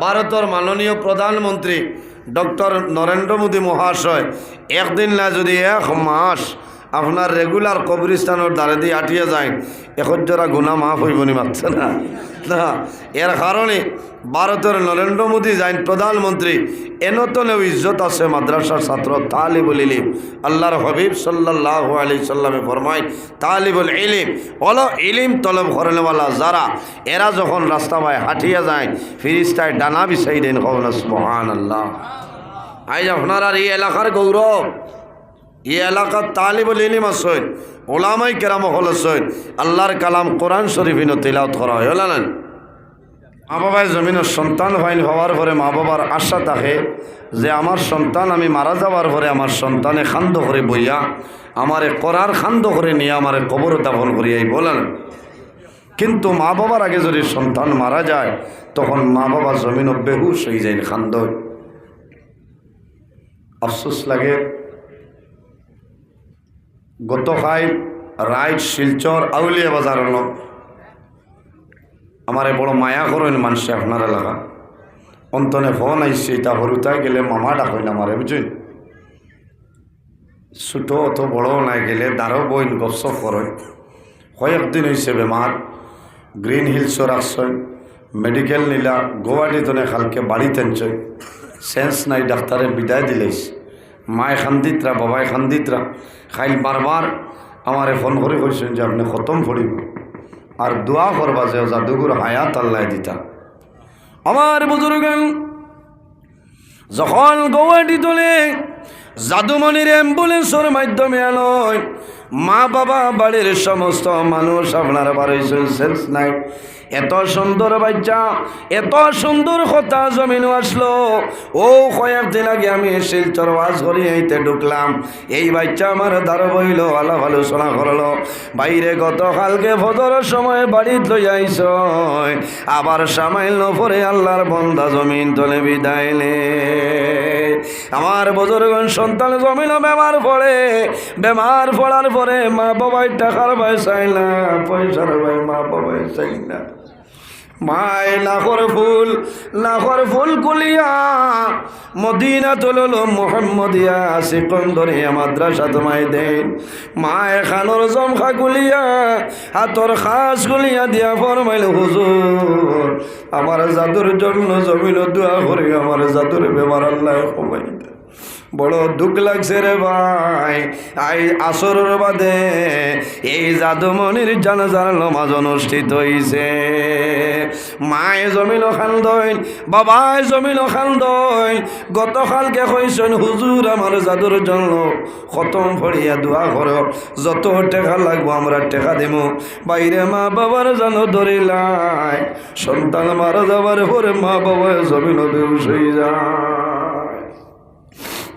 ভারতের মাননীয় প্রধানমন্ত্রী ডক্টর নরেন্দ্র মোদী মহাশয় একদিন না যদি এক মাস আপনার রেগুলার কবরিস্তানের দ্বারে দিয়ে আটিয়ে যায় এখন যারা গুণা মাফ হইব নি মারছে না না এর কারণে ভারতের নরেন্দ্র মোদী যাইন প্রধানমন্ত্রী এনতনেও ইজ্জত আছে মাদ্রাসার ছাত্র তালিবুল ইলিম। আল্লাহর হবিব সাল্লাল্লাহু আলাইহি সাল্লামে ফরমায় তালিবুল ইলিম হলো ইলিম তলব করেনওয়ালা যারা এরা যখন রাস্তা পায় হাঁটিয়ে যায় ফিরিস্তায় ডানা বিছাই দেন কওনা সুবহানাল্লাহ। আজ আপনার আর এই এলাকার গৌরব, এই এলাকার তালিবুল ইলিম আসেন, ওলামাই কেরাম হল আসেন, আল্লাহর কালাম কোরআন শরীফ তিলাওয়াত করা হয় না। মা বাবায় জমিনের সন্তান হয়নি হওয়ার পরে মা বাবার আশা থাকে যে আমার সন্তান আমি মারা যাওয়ার পরে আমার সন্তানে খান্দ করে বইয়া আমারে করার খান্দ করে নিয়ে আমারে কবর দাফন করিয়াই বলেন। কিন্তু মা বাবার আগে যদি সন্তান মারা যায় তখন মা বাবা জমিন বেহুশ হয়ে যায় খান্দ। আফসোস লাগে গতকাল রাইট শিলচর আউলিয়া বাজার আমারে বড় মায়া করেন মানুষে আপনার এলাকা অন্তনে ফোন আইসে তা হরুতায় গেলে মামা ডাকেন আমারে বুঝছেন। ছোট অত বড় নাই গেলে দারো বইন গপসপ করেন। কয়েকদিন হয়েছে বেমার, গ্রিন হিলসও রাখছেন, মেডিকেল নিলা গুয়াহাটিতনে খালকে বাড়ি তেনছে, সেন্স নাই ডাক্তারে বিদায় দিলেইস। মায় খান্দিতরা বাবায় খান্দিতরা খাইল বারবার আমারে ফোন করে কইছেন যে আপনি খতম পড়িব আর দোয়া করবা যে জাদুগুর হায়াত আল্লাহ দিতা। আমার বুজুর্গান যখন গুয়াহাটি তোলে জাদুমণির অ্যাম্বুলেন্সের মাধ্যমে আনয় মা বাবা বাড়ির সমস্ত মানুষ আপনার বাড়ি সেন্স নাই। এত সুন্দর বাচ্চা, এত সুন্দর কথা জমিনও আসলো। ও কয়েকদিন আগে আমি শিলচর ওয়াজ করি এইতে ঢুকলাম, এই বাচ্চা আমার দ্বারা বইল আলাপ আলোচনা করলো। বাইরে গতকালকে ফজরের সময় বাড়িত লই আইস, আবার সামাইল পরে আল্লাহর বন্দা জমিন তলে বিদায় নে। আমার বুজুর্গন সন্তান জমিন বেমার পড়ে, বেমার পড়ার পরে মা বাবাই টাকার ভাই চাই না, পয়সার ভাই মা বাবাই চাই না। মায় লাখর ফুল কুলিয়া মদিনা তুলল মোহাম্মদিয়া সিকন্দরিয়া মাদ্রাসা তোমায় দেন। মায় খানোর জমখা গুলিয়া হাতর খাস গুলিয়া দিয়া ফরমাইল হুজুর আমার জাদুর জন্য জমিন দোয়া করি, আমার জাদুর বেমার আল্লাহ কমাই দেন। বড় দুঃখ লাগছে রে ভাই, আই আসরের বাদে এই জাদুমণির জানাজার নামাজ অনুষ্ঠিত হইছে। মায়ে জমিন খান্দইন, বাবাই জমিন খান্দইন। গতকালকে কইছেন হুজুর আমার জাদুর জন্য খতম পড়িয়া দোয়া করো, যত টাকা লাগবো আমরা টাকা দিব। বাইরে মা বাবার জানো ধরিলাই, সন্তান মারা যাবার পরে মা বাবা জমিন বেহুশ হয়ে যায়।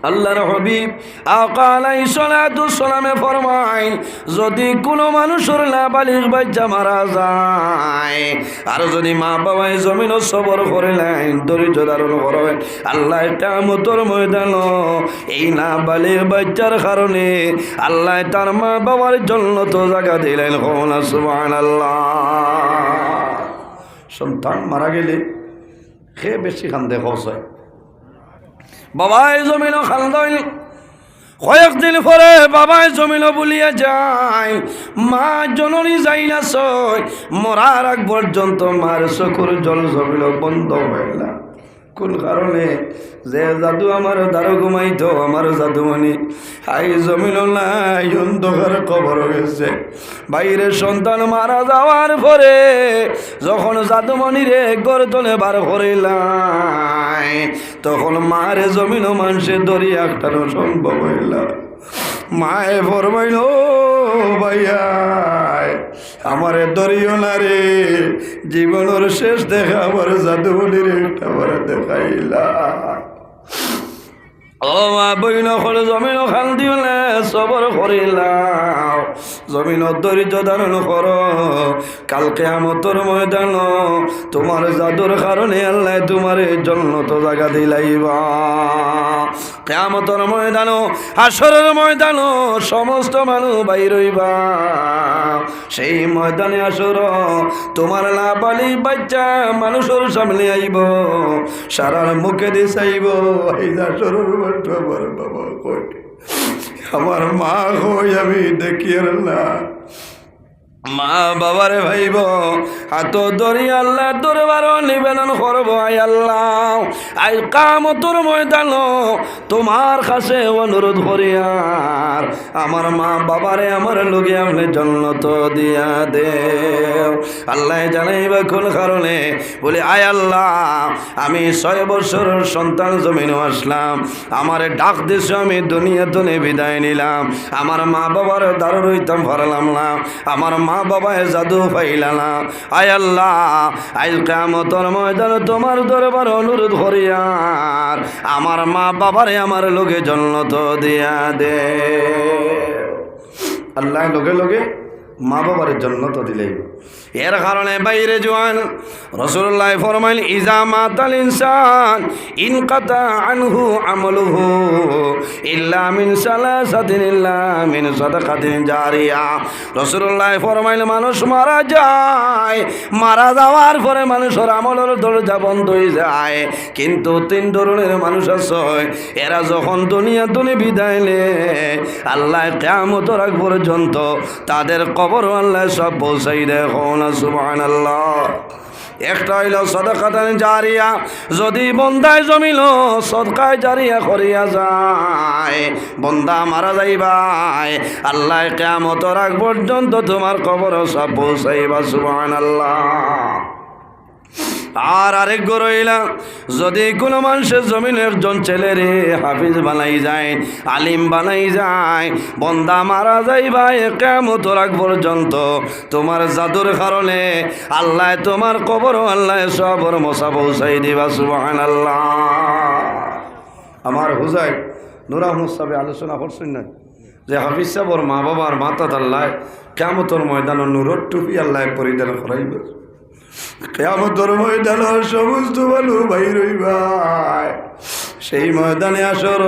আল্লাহর হাবিব আকা আলাইহিস সালাতু সালামে ফরমায় যদি কোনো মানুষের নাবালিগ বাচ্চা মারা যায় আর যদি মা বাবাই জমিন সবর করেলেন ধৈর্য ধারণ করেন, আল্লাহ কিয়ামতের ময়দান এই নাবালিগ বাচ্চার কারণে আল্লাহ তার মা বাবার জান্নাত জায়গা দিলেন। সুবহানাল্লাহ। সন্তান মারা গেলে সে বেশি কান্দে হয়। বাবাই জমিন খান্দইল, কয়েকদিন পরে বাবাই জমিন বলিয়া যায়, মা জননী যাই না সয় মরার আগ পর্যন্ত মার চকুর জল জমিল বন্ধ হইল না। কোন কারণে? যে জাদু আমার দ্বারা ঘুমাইতো আমার জাদুমণি আই জমিন নাই, অন্ধকার কবর গেছে। বাইরে সন্তান মারা যাওয়ার পরে যখন জাদুমণিরে গড় তোলে বার করিলাই তখন মারে জমিন মানুষে দড়ি একটানো সম্ভব হইল। মায়ে ফরমাইল ভাইয়া আমারে দরিও না রে, জীবনের শেষ দেখা আমার জাদুমণির একটা আমার দেখাইলা। ও মা বইন হলে জমিন খান দিও না, সবর করিলাম, জমিন ধৈর্য ধারণ কর। কাল কিয়ামতের ময়দান তোমার জাদুর কারণে আল্লাহ তোমার জান্নাত জায়গা দিলাইবা। কিয়ামতের ময়দানও হাসরের ময়দানও সমস্ত মানুষ বাইর হইবা। সেই ময়দানে আসর তোমার লাবালি বাচ্চা মানুষের সামনে আইব, সারার মুখে দিয়ে চাইব এই আসরের বাচ্চা আমার বাবা কই, আমার মা কই, আমি দেখি আর না মা বাবারে ভাইব হাত ধরি আল্লাহ দরবার নিবেদন করবো। আই আল্লাহ আই কিয়ামতের ময়দান তোমার কাছে অনুরোধ করি, আর আমার মা বাবারে আমার লগে আপনি জান্নাত দিয়া দেও। আল্লাহ জানাইবা কোন কারণে, বলে আয় আল্লাহ আমি 6 বছরের সন্তান জমিনে আসলাম, আমারে ডাক দিছো, আমি দুনিয়াতে বিদায় নিলাম, আমার মা বাবার দাঁড় রইতাম পারলাম না, আমার মা বাবায় জাদু পাইলানা। আয় আল্লাহ আজ কিয়ামতের ময়দানে তোমার দরবার অনুরোধ করি, আর আমার মা বাবারে আমার লগে জান্নাত দিয়া দে। আল্লাহ লগে লগে মা বাবার জান্নাত দিলেই। এর কারণে বাইরে জোয়ান রাসূলুল্লাহ ফরমাইল ইজা মাতাল ইনসান ইনকাতা আনহু আমলুহু ইল্লা মিন সালাসাতিন ইল্লা মিন সাদাকাতিন জারিয়া। রাসূলুল্লাহ ফরমাইল মানুষ মারা যায়, মারা যাওয়ার পরে মানুষের আমলের দরজা বন্ধ হয়ে যায়, কিন্তু 3 ধরনের মানুষ আছে, এরা যখন দুনিয়া বিদায় নেয় আল্লাহ কিয়ামতের আগ পর্যন্ত তাদের কবর আল্লাহ সব পৌঁছাই দেয়। সুবহানাল্লাহ। একটা হইল সাদাকাতান জারিয়া, যদি বন্দায় জমিল সদকায় জারিয়া করিয়া যায়, বন্দা মারা যাইবাই আল্লাহ কিয়ামতের আগ পর্যন্ত তোমার কবর সব পৌঁছাইবা। সুবহানাল্লাহ। আর আরেক রইলা, যদি কোনো মানুষের জমিনে একজন ছেলেরে হাফিজ বানাই যায়, আলিম বানাই যায়, বন্দা মারা যাইবা কিয়ামতের আগ পর্যন্ত তোমার জাদুর কারণে আল্লাহ তোমার কবর আল্লাহ সবর মশা পৌঁছাই দিবা। সুবহানাল্লাহ। আমার হুজাই নূর আহমদ সাহেব আলোচনা করছেন না যে হাফিজ সাহেবর মা বাবার মাথাত আল্লাহ কিয়ামতের ময়দানে নূরের টুপি আল্লাহ পরিধান করাইব। কিয়ামতের ময়দানে সমস্ত মানুষ বাইর হইবাই, সেই ময়দানে আসর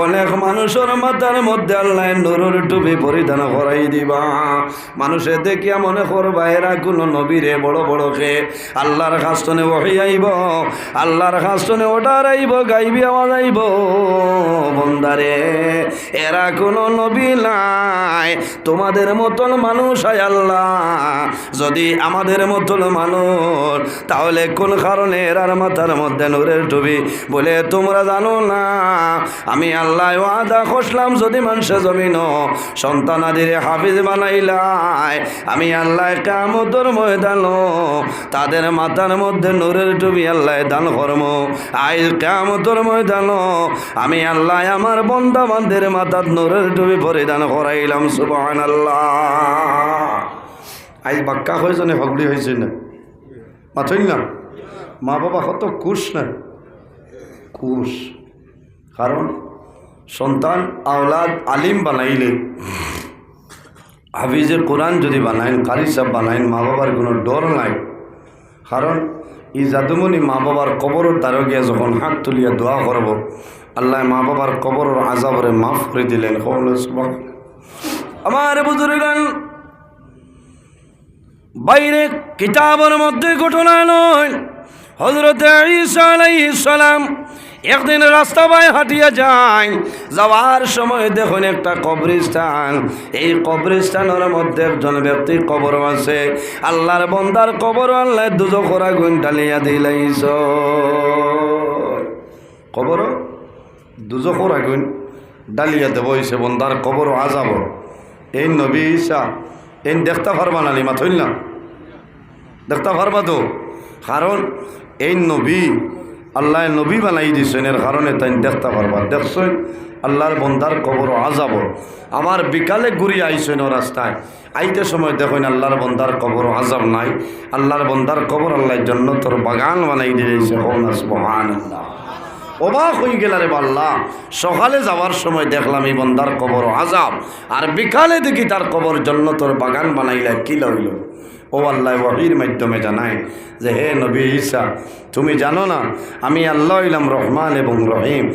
অনেক মানুষের মাথার মধ্যে আল্লাহ নূরের টুপি পরিধান করাই দিবা। মানুষে দেখিয়া মনে করবা এরা কোনো নবীরে বড় বড়কে আল্লাহর কাস্তনে ওহী আইব, আল্লাহর কাস্তনে অর্ডার আইব, গাইবি আওয়াজ আইব, বন্দারে এরা কোনো নবী নাই, তোমাদের মতন মানুষ আয় আল্লাহ। যদি আমাদের মতন মানুষ, তাহলে কোন কারণে এরার মাথার মধ্যে নূরের টুপি? বলে তোমরা জানো না আমি আল্লাহ ওয়াদা করলাম, যদি মানুষের জমিন সন্তানাদের হাফিজ বানাইলাই আমি আল্লাহ কিয়ামতের ময়দান তাদের মাথার মধ্যে নূরের টুপি আল্লাহ দান করব। আজ কিয়ামতের ময়দান আমি আল্লাহ আমার বান্দা বান্দির মাথার নূরের টুপি পরিধান করাইলাম। সুবহানাল্লাহ। আজ বাক্কা হয়েছে না ফগড়ি হয়েছে না মাথই না, মা বাবা কত খুশ না, খুশ। কারণ সন্তান আওলাদ আলিম বানাইলে, হাফিজে কোরআন যদি বানাইন, কারি সাহেব বানাইন, মা বাবার কোনো ডর নাই। কারণ এই জাদুমণি মা বাবার কবরের দ্বারা গিয়া যখন হাত তুলিয়া দোয়া করব, আল্লাহ মা বাবার কবরের আযাবরে মাফ করে দিলেন। আমার বুজুর্গান, বাইরে কিতাবের মধ্যে ঘটনা নয়, হযরত ঈসা আলাইহিস সালাম একদিন রাস্তা বাই হাঁটিয়া যায়, যাওয়ার সময় দেখুন একটা কবরস্থান, এই কবরস্থানের মধ্যে একজন ব্যক্তির কবর আছে, আল্লাহর বান্দার কবর আল্লাহ দুজখের আগুন ঢালিয়া দিলাইছ। কবর দুজখের আগুন ডালিয়া দেব হইছে বান্দার কবর আযাব। এই নবী ঈসা এই দেখতে পারবা না, নিমা থইল না, দেখতে পারবা তো। কারণ এই নবী আল্লাহ নবী বানাই দিছেন, এর কারণে তাই দেখতে পারবা। দেখছেন আল্লাহর বন্দার কবর আযাব। আমার বিকালে ঘুরি আইছেন ও রাস্তায়, আইতে সময় দেখেন আল্লাহর বন্দার কবর আযাব নাই, আল্লাহর বন্দার কবর আল্লাহ জান্নাতের বাগান বানাই দিয়েছে। সুবহানাল্লাহ। অবাক হয়ে গেল রে আল্লাহ, সকালে যাওয়ার সময় দেখলাম এই বন্দার কবর আযাব, আর বিকালে দেখি তার কবর জান্নাতের বাগান বানাইলা। কি লইল? ও আল্লাহ ওয়াহির মাধ্যমে জানায় যে হে নবী ঈসা, তুমি জানো না আমি আল্লাহ ইলাম রহমান এবং রহিম,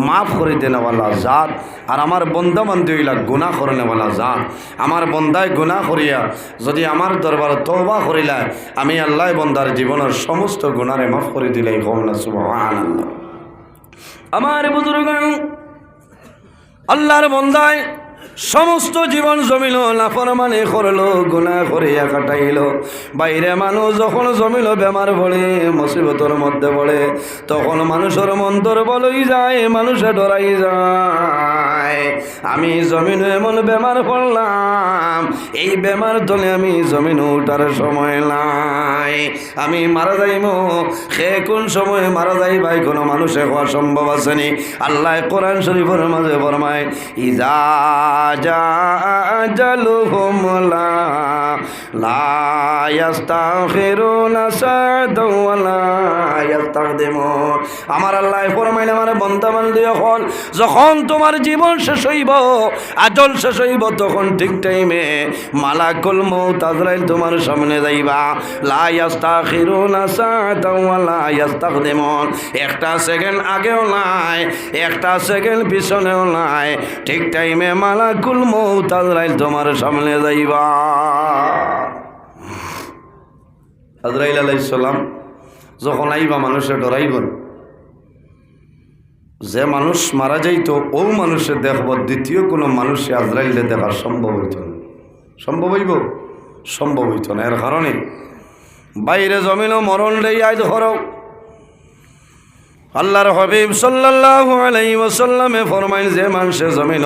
মাফ করে দেনেওয়ালা জাত, আর আমার বন্দা বান্ধি হইলা গুনাহ করনেওয়ালা জাত। আমার বন্দায় গুনাহ করিয়া যদি আমার দরবার তওবা করিলায়, আমি আল্লাহ বন্দার জীবনের সমস্ত গুনারে মাফ করে দিলাই। কওনা সুবহানাল্লাহ। আমার বুজুর্গান, আল্লাহর বন্দায় সমস্ত জীবন জমিল নাফরমানি করলো, গুনাহ করিয়া কাটাইল। বাইরে মানুষ যখন জমিল বেমার পড়ে, মুসিবতের মধ্যে পড়ে, তখন মানুষের মন দুর্বল হয়ে যায়, মানুষে ডরাই যায়। আমি জমিন এমন বেমার পড়লাম, এই বেমার তলে আমি জমিন উঠার সময় নাই, আমি মারা যাইব। সে কোন সময় মারা যাই ভাই কোনো মানুষে হওয়া সম্ভব আসেনি। আল্লাহ কোরআন শরীফের মাঝে ফরমায়, ইজা আজালুহুম লা ইস্তাখিরুনা সাআতাও ওয়া লা ইস্তাকদিমুন। আমার আল্লাহ ফরমাইল, আমার বান্দা বান্দি হল, যখন তোমার জীবন শেষ হইব, আজল শেষ হইব, তখন ঠিক টাইমে মালাকুল মউত আজরাইল তোমার সামনে যাইবা। লা ইস্তাখিরুনা সাআতাও ওয়া লা ইস্তাকদিমুন। একটা সেকেন্ড আগেও নাই, একটা সেকেন্ড পিছনেও নাই, ঠিক টাইমে মালাকুল মউত আজরাইল তোমার সামনে যাইবা। আজরাইল আলাইহিস সালাম যখন আইবা, মানুষে ডরাইব। যে মানুষ মারা যাইত ও মানুষে দেখব, দ্বিতীয় কোনো মানুষে আজরাইলে দেখা সম্ভব হইত না। সম্ভব হইব? সম্ভব হইত না। এর কারণে বাইরে জমিনও মরণ লেই আয় ধরো। আল্লাহর হাবিব সাল্লাল্লাহু আলাইহি ওয়াসাল্লামে ফরমাইন, যে মানুষে জমিন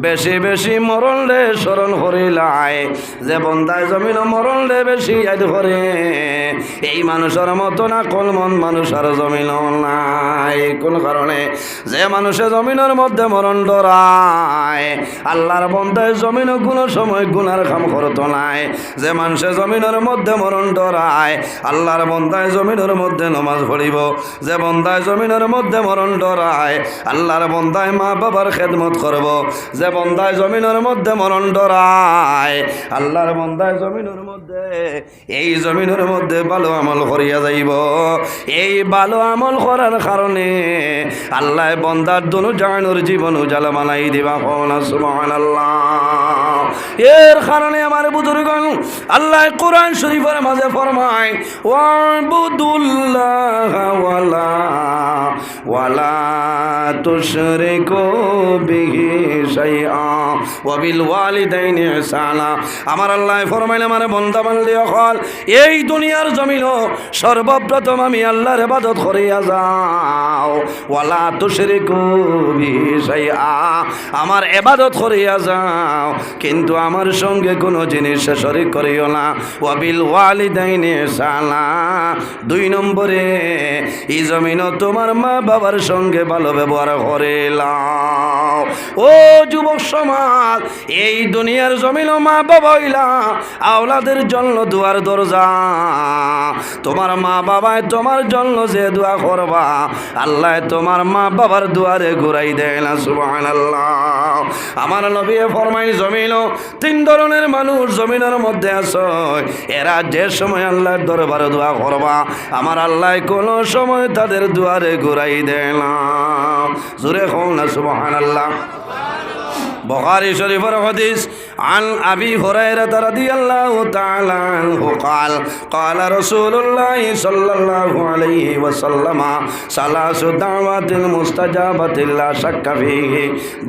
বেশি বেশি মরণ রে স্মরণ করিলায়, যে বন্দায় জমিন মরণ রে বেশি ইয়াদ করে, এই মানুষের মতো না কলমন মানুষ আর জমিন নাই। কোন কারণে? যে মানুষে জমিনের মধ্যে মরণ ডরায়, আল্লাহর বন্দায় জমিন কোনো সময় গুনার কাম করতো নাই। যে মানুষে জমিনের মধ্যে মরণ ডরায়, আল্লাহর বন্দায় জমিনের মধ্যে নমাজ পড়িব। যে বন্দায় জমিনের মধ্যে মরণ ডরায়, আল্লাহর বন্দায় মা বাবার খেদমত করব। যে বন্দায় জমিনের মধ্যে মরণ ডরায়, আল্লাহর বন্দায় জমিনের মধ্যে, এই জমিনের মধ্যে ভালো আমল করিয়া যাইব। এই ভালো আমল করার কারণে আল্লাহ বন্দার দুনো জাহানের জীবন উজালা বানাই দিবা। সুবহানাল্লাহ। এর কারণে আমার বুজুর্গণ, আল্লাহ কোরআন শরীফের মাঝে ফরমায়, ওয়াবুদুল্লাহ ওয়ালা তুশরিকু বিহি শাইআ ওয়া বিল ওয়ালিদাইনি ইহসানা। আমার আল্লাহ ফরমাইল, আমার বান্দা বান্দি হল, এই দুনিয়ার জমিন সর্বপ্রথম আমি আল্লাহর ইবাদত করিয়া যাও। ওয়ালা তুশরিকু বিহি শাইআ, আমার ইবাদত করিয়া যাও, কিন্তু আমার সঙ্গে কোনো জিনিস শরীক করিও না। ওয়া বিল ওয়ালিদাইনি ইহসানা, 2 নম্বরে এই জমিন তোমার মা বাবার সঙ্গে ভালো ব্যবহার করিলাম। ও যুবক সমাজ, এই দুনিয়ার জমিন মা বাবা হইলা আওলাদের জন্য দুয়ার দরজা। তোমার মা বাবায় তোমার জন্য যে দোয়া করবা, আল্লাহ তোমার মা বাবার দুয়ারে ঘুরাই দেয় না। সুবহানাল্লাহ। আমার নবী ফরমাই, জমিন 3 ধরনের মানুষ জমিনের মধ্যে আছে, এরা যে সময় আল্লাহর দরবারে দোয়া করবা, আমার আল্লাহ কোনো সময় তাদের দুয়ারে ঘুরাই দেয় না। জোরে কও না সুবহানাল্লাহ। বুখারী শরীফের হাদিস, عن أبي هريرة رضي الله تعالى عنه قال قال رسول الله صلى الله عليه وسلم 3 دعوات مستجابة لا شك فيه،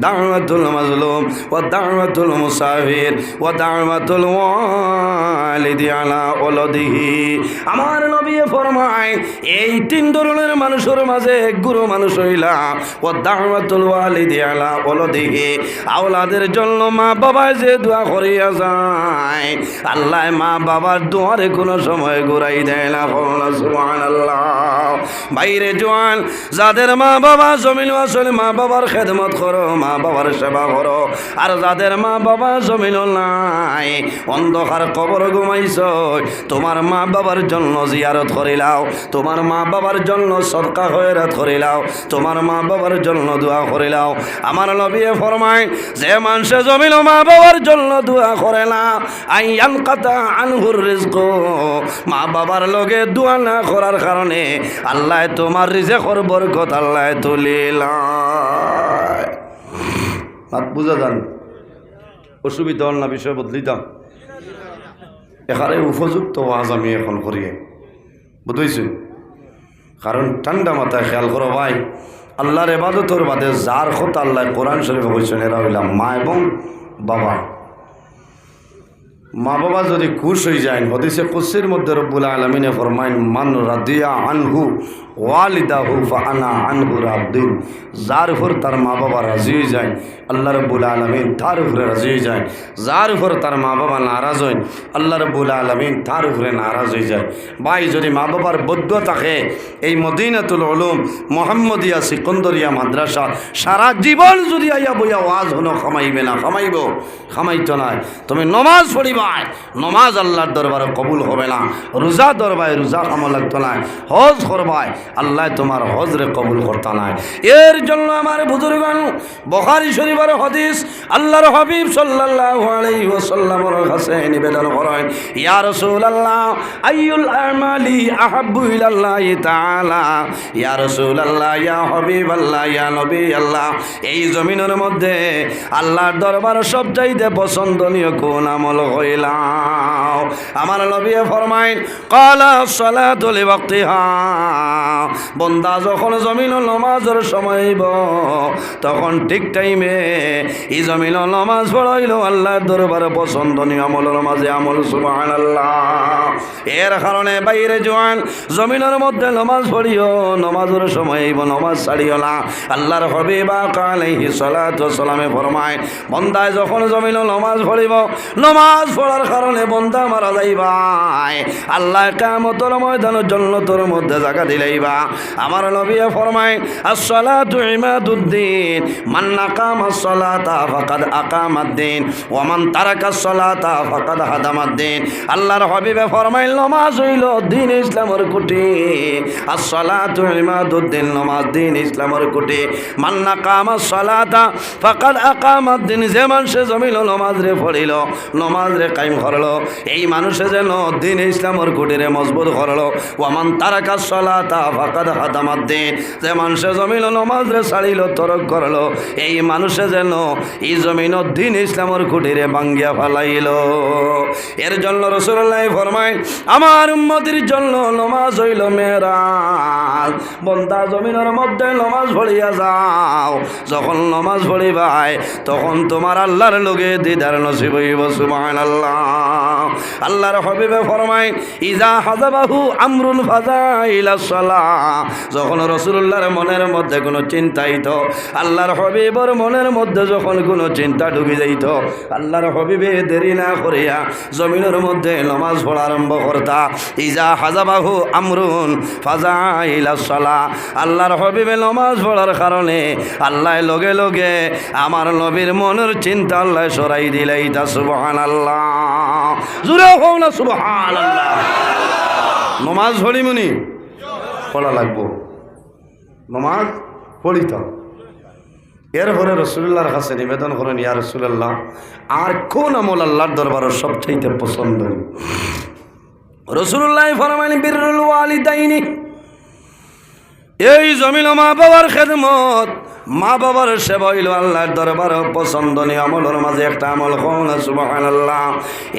دعوة المظلوم ودعوة المسافر ودعوة الوالد على ولده। আমার নবী ফরমায়, এই 3 ধরনের মানুষের মাঝে এক গুরু মানুষ হইলা, ও দাওয়াতুল ওয়ালিদি আলা ওয়ালাদিহি, আওলাদের জন্য মা বাবা যে দোয়া করিয়া যায়, আল্লাহ মা বাবার দোয়ারে কোনো সময় ঘুরাই দেয় না। সুবহানাল্লাহ। বাইরে জোয়ান, যাদের মা বাবা জমিন আসলে মা বাবার খেদমত করো, মা বাবার সেবা করো। আর যাদের মা বাবা জমিন নাই, অন্ধকার কবর ঘুমাইছ, তোমার মা বাবার জন্য জিয়ারত করিলাও, তোমার মা বাবার জন্য সদকা খয়রাত করিলাও, তোমার মা বাবার জন্য দোয়া করিলাও। আমার নবী ফরমায়, যে মানুষে জমিন মা বাবার জন্য দোয়া করে না আইয়ান কাতা আনহুর রিজক মা বাবার লগে দোয়া না করার কারণে আল্লাহ তোমার রিজেকর বরকত আল্লাহ তুলিলায় মাত বুঝা যান অসুবিধা হল না বিষয় বদলিতাম এখানে উপযুক্ত ওয়াজ আমি এখন করিয়ে বুঝেছি কারণ ঠান্ডা মাথায় খেয়াল করো ভাই আল্লাহর ইবাদতের বাদে যার কথা আল্লাহ কোরআন শরীফে কইছেন এরা হইলাম মা এবং বাবা মা বাবা যদি খুশ হয়ে যায় হদিসে কুদসির মধ্যে রব্বুল আলামিনে ফরমাইন মান রাদিয়া আনহু ওয়ালিদাহু ফাআনা আনহু রাদিন যার উপর তার মা বাবা রাজি হয়ে যায় আল্লাহ রব্বুল আলামিন তার উপরে রাজি হয়ে যায় যার উপর তার মা বাবা নারাজ হয় আল্লাহ রব্বুল আলামিন তার উপরে নারাজ হয়ে যায় ভাই যদি মা বাবার বদ্ধ থাকে এই মদিনাতুল উলুম মুহাম্মদিয়া সিকন্দরিয়া মাদ্রাসা সারা জীবন যদি আইয়া বইয়া ওয়াজ হনো খামাইবে না খামাইতো না তুমি নমাজ পড়িবা নমাজ আল্লাহর দরবারে কবুল হবে না রোজা দরবারে রোজা আমল লাগতো না হজ করবায় আল্লাহ তোমার হজরে কবুল করতে নাই এর জন্য আমার বুজুর্গণ বুখারী শরীফের হাদিস আল্লাহর হাবিব সাল্লাল্লাহু আলাইহি ওয়াসাল্লামের কাছে নিবেদন করেন ইয়া রাসূলুল্লাহ আইয়ুল আমালি আহাব্বু ইলাল্লাহি তাআলা ইয়া রাসূলুল্লাহ ইয়া হাবিবাল্লাহ ইয়া নবী আল্লাহ এই জমিনের মধ্যে আল্লাহর দরবারে সবচাইতে পছন্দনীয় কোন আমল হইলাও আমার নবী ফরমাইন ক্বালা সালাতু লিওয়াক্তিহা বন্দা যখন জমিন নামাজের সময় হইব তখন ঠিক টাইমে এই জমিন নামাজ পড়াইল আল্লাহর দরবারে পছন্দনীয় আমলের মাঝে আমল সুবহানাল্লাহ এর কারণে বাইরে জোয়ান জমিনের মধ্যে নামাজ পড়িও নামাজের সময় হইব নামাজ ছাড়িও না আল্লাহর হাবিব আলাইহিস সালাতু ওয়াস সালামে ফরমায় বন্দায় যখন জমিন নামাজ পড়িব নামাজ পড়ার কারণে বন্দা মারা যাইবাই আল্লাহ কিয়ামতের ময়দানে জান্নাতের মধ্যে জায়গা দিলাইবা আমার নবী ফরমায় আসসালাতু ইমাদুদ্দিন মান আকামাস সালাতা ফাকাদ আকামাদ্দিন ওয়া মান তারাকাস সালাতা ফাকাদ হাদামাদ্দিন আল্লাহর হাবিবে ফরমাইল নামাজ হইল দ্বীন ইসলামের খুঁটি আসসালাতু ইমাদুদ্দিন নামাজ দ্বীন ইসলামের খুঁটি মান আকামাস সালাতা ফাকাদ আকামাদ্দিন যে মানুষে জমিল নামাজ রে পড়িল নামাজ রে কায়েম করলো এই মানুষে যেন দ্বীন ইসলামের খুঁটিরে মজবুত করলো ওয়া মান তারাকাস সালাতা ফাকাদ হাদামাদ্দিন যে মানুষে জমিল নামাজ রে ছাড়িল তরক করলো এই মানুষে যেন এই জমিন দ্বীন ইসলামের খুঁটিরে ভাঙ্গিয়া ফেলাইল এর জন্য রাসূলুল্লাহ ফরমায় আমার উম্মতির জন্য নামাজ হইল মেরাজ বন্দা জমিনের মধ্যে নামাজ পড়িয়া যাও যখন নামাজ পড়িবাই তখন তোমার আল্লাহর লগে দিদার নসিব হইব সুবহানাল্লাহ আল্লাহর হাবিবে ফরমায় ইজা হাযাবাহু আমরুন ফাযাইলাস সালাহ যখন রাসূলুল্লাহর মনের মধ্যে কোনো চিন্তা হইতো আল্লাহর হাবিবের মনের মধ্যে যখন কোনো চিন্তা ঢুকে যাইত আল্লাহর হাবিবে দেরি না করিয়া জমিনের মধ্যে নামাজ পড়া আরম্ভ করতা ইজা হাযাবাহু আমরুন ফাযাইলাস সালাহ আল্লাহর হাবিবে নামাজ পড়ার কারণে আল্লাহ লগে লগে আমার নবীর মনের চিন্তা আল্লাহ সরাই দিলাইতা সুবহানাল্লাহ জোরে হোক না সুবহানাল্লাহ নামাজ পড়িমুনি পড়া লাগবো নামাজ পড়িতাম এরপরে রাসূলুল্লাহর কাছে নিবেদন করেন ইয়া রাসূলুল্লাহ আর কোন আমল আল্লাহর দরবারে সবচাইতে পছন্দ রাসূলুল্লাহ ফরমাইলেন বিররুল ওয়ালিদাইনি এই জমিন মা বাবার খেদমত মা বাবার সেবা হইল আল্লাহর দরবারে পছন্দনীয় আমলের মাঝে একটা আমল কোন সুবহানাল্লাহ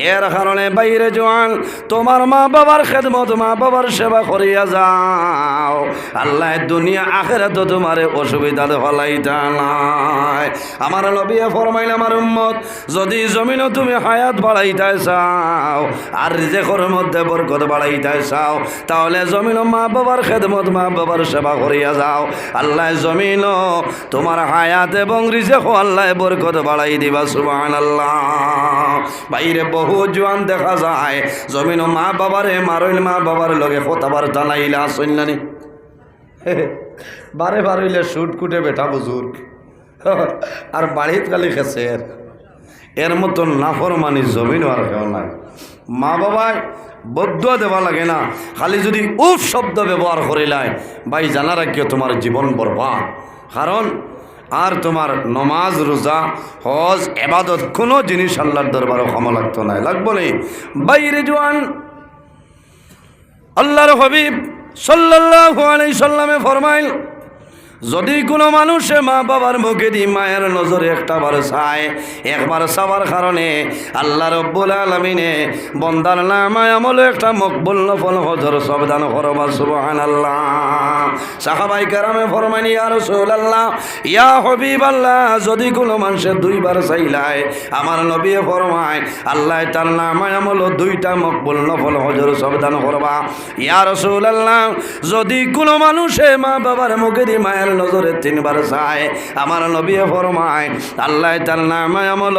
এর কারণে বাইরে জোয়ান তোমার মা বাবার খেদমত মা বাবার সেবা করিয়া যাও আল্লাহ দুনিয়া আখিরাতে তোমারে অসুবিধা ফলাইতা নাই আমার নবী ফরমাইল আমার উম্মত যদি জমিনে তুমি হায়াত বাড়াইতে চাও আর রিজিকের মধ্যে বরকত বাড়াইতে চাও তাহলে জমিন মা বাবার খেদমত মা বাবার সেবা করিয়া যাও আল্লাহ জমিন তোমার হায়াত এবং রিজিক আল্লাহ বরকত বাড়াই দিবা সুবহানাল্লাহ বাইরে বহু জওয়ান দেখা যায় জমিন মা বাবারে মারইল মা বাবার লগে কথাবার্তা নাইলা আসইলানি বারে বারইলে শুট কুটে বেটা বুজুর্গ আর বাড়িত খালি খেছে এর মতন নাফরমানি জমিন আর কেউ নাই মা বাবায় বদুয়া দেওয়া লাগে না খালি যদি উফ শব্দ ব্যবহার করিলাই ভাই জানা রাখিও তোমার জীবন বরবাদ কারণ আর তোমার নমাজ রোজা হজ এবাদত কোনো জিনিস আল্লাহর দরবারে ক্ষমা লাগতো না, লাগবো নেই। বাইরে জোয়ান আল্লাহর হাবিব সাল্লাল্লাহু আলাইহি সাল্লামে ফরমাইল, যদি কোনো মানুষে মা বাবার মুখে দি মায়ের নজরে একটাবার চায়, একবার চাওয়ার কারণে আল্লাহ রব্বুল আলামিনে বন্দার নামায় আমলে একটা মকবুল নফল হজর সবদান করবা সুবহানাল্লাহ। সাহাবায়ে কেরামে ফরমাইন, ইয়া রাসূলুল্লাহ, ইয়া হাবিবাল্লাহ, যদি কোনো মানুষে দুইবার চাইলায়, আমার নবী ফরমায় আল্লাহ তার নামায় আমল দুইটা মকবুল নফল হজর সবদান করবা। ইয়া রাসূলুল্লাহ, যদি কোনো মানুষে মা বাবার মুখে দি মায়ের নজরে তিনবার চায়, আমার নবী ফরমায় আল্লাহ তার নামে আমল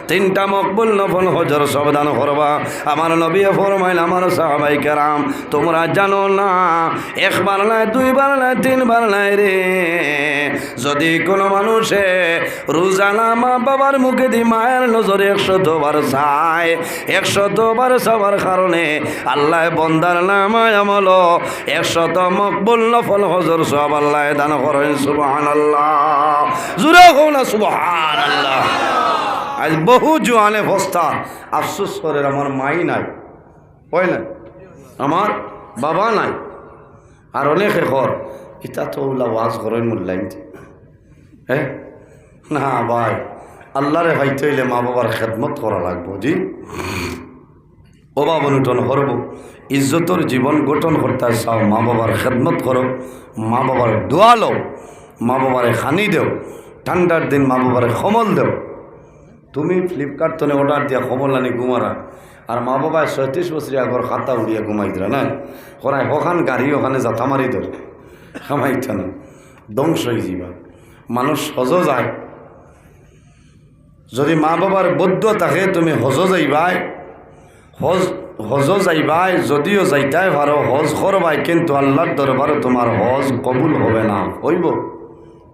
তিনটা মকবুল নফল হজর সবদান করবা। আমার নবী ফরমাইল, আমার সাহাবায়ে কেরাম, তোমরা জানো না একবার নাই দুইবার নাই তিনবার নাই রে, যদি কোনো মানুষে রোজানা মা বাবার মুখে দি মায়ের নজরে 100 বার চায়, 100 বার চাওয়ার কারণে আল্লাহ বন্দার নামে আমল 100 মকবুল নফল হজর সব আল্লাহ দান করেন। সুবহানাল্লাহ, জোরে কও না সুবহানাল্লাহ। আজ বহু জোয়ানে ফস্তা আফসোস করে আমার মাই নাই, হয় না, আমার বাবা নাই, আর অনেকে কর এটা তো ওলা ওয়াজ করেন মূল্যায়ন। হ্যাঁ না ভাই, আল্লাহরে ভাইতে হইলে মা বাবার খেদমত করা লাগবো। জি অভাব অনুটন করব, ইজ্জতর জীবন গঠন করতে চাও, মা বাবার খেদমত করো, মা বাবার দোয়া লো, মা বাবারে খানি দেও, ঠান্ডার দিন মা বাবারে কমল দেও। তুমি ফ্লিপকার্ট তনে অর্ডার দিয়া কমল আনি ঘুমারা, আর মা বাবায় 36 বছর আগর খাতা উড়িয়া ঘুমাই দিলা না, ওরাই ওখান গাড়ি ওখানে যাতা মারি ধরে খামাইতা না, ধ্বংস হয়ে যাবা। মানুষ হজ যায়, যদি মা বাবার বদ্ধ থাকে তুমি হজ যাইবাই, হজ যাইবাই, যদিও যাইতাই পারো হজ করবাই, কিন্তু আল্লাহর দরবারে তোমার হজ কবুল হবে না, হইব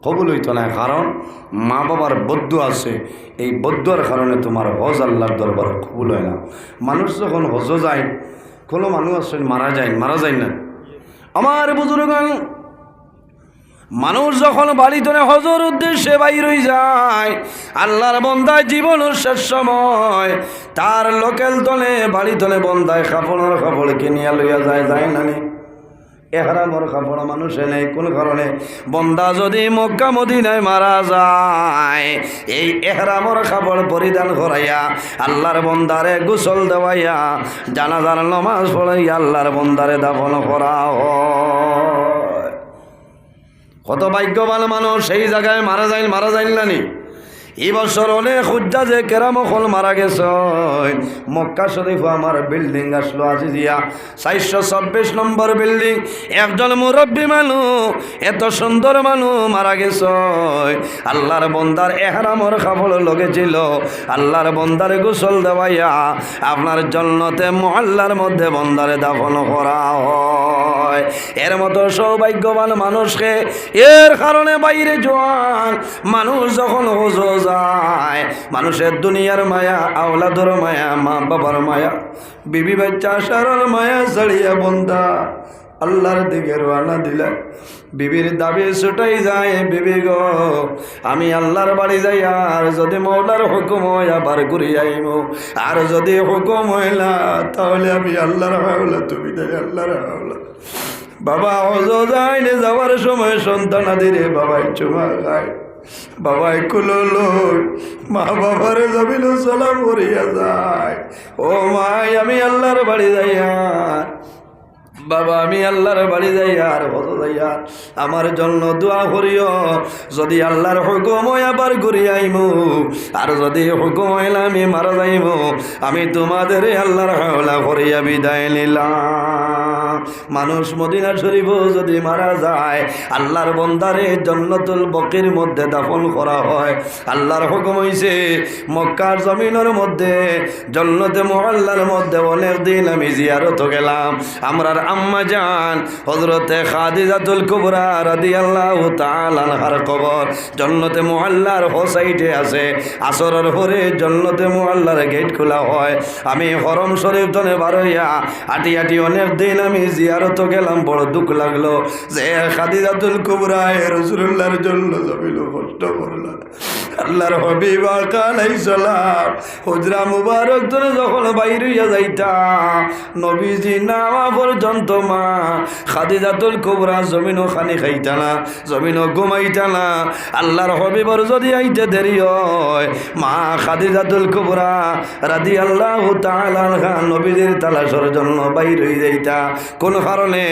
কবুল হইতো না, কারণ মা বাবার বদ্ধ আছে, এই বদ্ধর কারণে তোমার হজ আল্লাহর দরবারে কবুল হয় না। মানুষ যখন হজ যায়, কোনো মানুষ আছে মারা যায় না। আমার বুজুর্গান, মানুষ যখন বাড়িতে হজর উদ্দেশ্যে বাইর হয়ে যায়, আল্লাহর বন্দায় জীবনের শেষ সময় তার লোকেল তলে বাড়ি তলে বন্দায় কাপড় কিনিয়া লইয়া যায় না নি, এহরামর কাপড় মানুষে নেই। কোন কারণে বন্দা যদি মক্কা মদিনায় মারা যায়, এই এহরামর কাপড় পরিধান করাইয়া আল্লাহর বন্দারে গোসল দেওয়াইয়া জানাজার নামাজ পড়াইয়া আল্লাহর বন্দারে দাফন করা হয়। কত ভাগ্যবান মানুষ সেই জায়গায় মারা যায় না নি। এই বছর অনেক হুজ্জাজে কেরামখল মারা গেছে। মক্কা শরীফ আমার বিল্ডিং আসলো আজি দিয়া 426 নম্বর বিল্ডিং। একজন মুরব্বী মানুষ, এত সুন্দর মানুষ মারা গেছে। আল্লাহর বন্দার এহরামর কাপড় লগেছিল, আল্লাহর বন্দারে গোসল দেওয়াইয়া আপনার জন্নতে মহল্লার মধ্যে বন্দারে দাফন করা হয়। এর মতো সৌভাগ্যবান মানুষকে, এর কারণে বাইরে জোয়ান মানুষ যখন হুজুর যায়, মানুষের দুনিয়ার মায়া, আওলাদর মায়া, মা বাবার মায়া, বিবি বাচ্চা সারার মায়া ছাড়িয়া বন্দা আল্লাহর দিকে রওনা দিলা। বিবির দাবি ছুটাই যায়, বিবি গো আমি আল্লাহর বাড়ি যাই, আর যদি মওলার হুকুম হয় আবার ঘুরে আইব, আর যদি হুকুম হইলা তাহলে আমি আল্লাহর হাওলা, তুমি দেয় আল্লাহর হাওলা। বাবা হজ যায়নি, যাওয়ার সময় সন্তান আদিরে বাবাই চুমা খায়, বাবাই কুলো মা বাবারে জমিল সালাম করিয়া যায়, ও মাই আমি আল্লাহর বাড়ি যাই, আর বাবা আমি আল্লাহর বাড়ি যাই, আর হজ যাই, আর আমার জন্য দোয়া করিও। যদি আল্লাহর হুকুম হয় আবার ঘুরে আইব, আর যদি হুকুম হইলে আমি মারা যাইব, আমি তোমাদের আল্লাহর হাওলা করিয়া বিদায় নিলাম। মানুষ মদিনা শরীফ যদি মারা যায়, আল্লাহর বন্দারে জান্নাতুল বকির মধ্যে দাফন করা হয়। আল্লাহর হুকুম হইছে মক্কার জমিনের মধ্যে জান্নাতে মুআল্লার মধ্যে অনেক দিন আমি জিয়ারত গেলাম, আমরার আম্মা জান হযরতে খাদিজাতুল কুবরা রাদিয়াল্লাহু তাআলা আনহার কবর জান্নাতে মুআল্লার হোসাইটে আছে। আসরের পরে জান্নাতে মুআল্লার গেট খোলা হয়। আমি হরম শরীফ তনে বারইয়া হাঁটি হাঁটি অনেক দিন আমি জিয়ারত গেলাম। বড় দুঃখ লাগলো যে খাদিজাতুল কুবরা রাসূলুল্লাহর জন্য জমিন কষ্ট করলো। আল্লাহর হাবিব আলাইহিস সালাম হুজরা মুবারক তনে যখন বাইরে হইয়া যাইতা নবীজি নামা পর্যন্ত মা খাদিজাতুল কুবরা জমিনও খানি খাইতা না, জমিনও ঘুমাইতা না। আল্লাহর হাবিবর যদি আইতে দেরি হয় মা খাদিজাতুল কুবরা রাদিয়াল্লাহু তাআলা আনহা নবীজির তালাশের জন্য বাইরে হয়ে যাইতা। কোন কারণে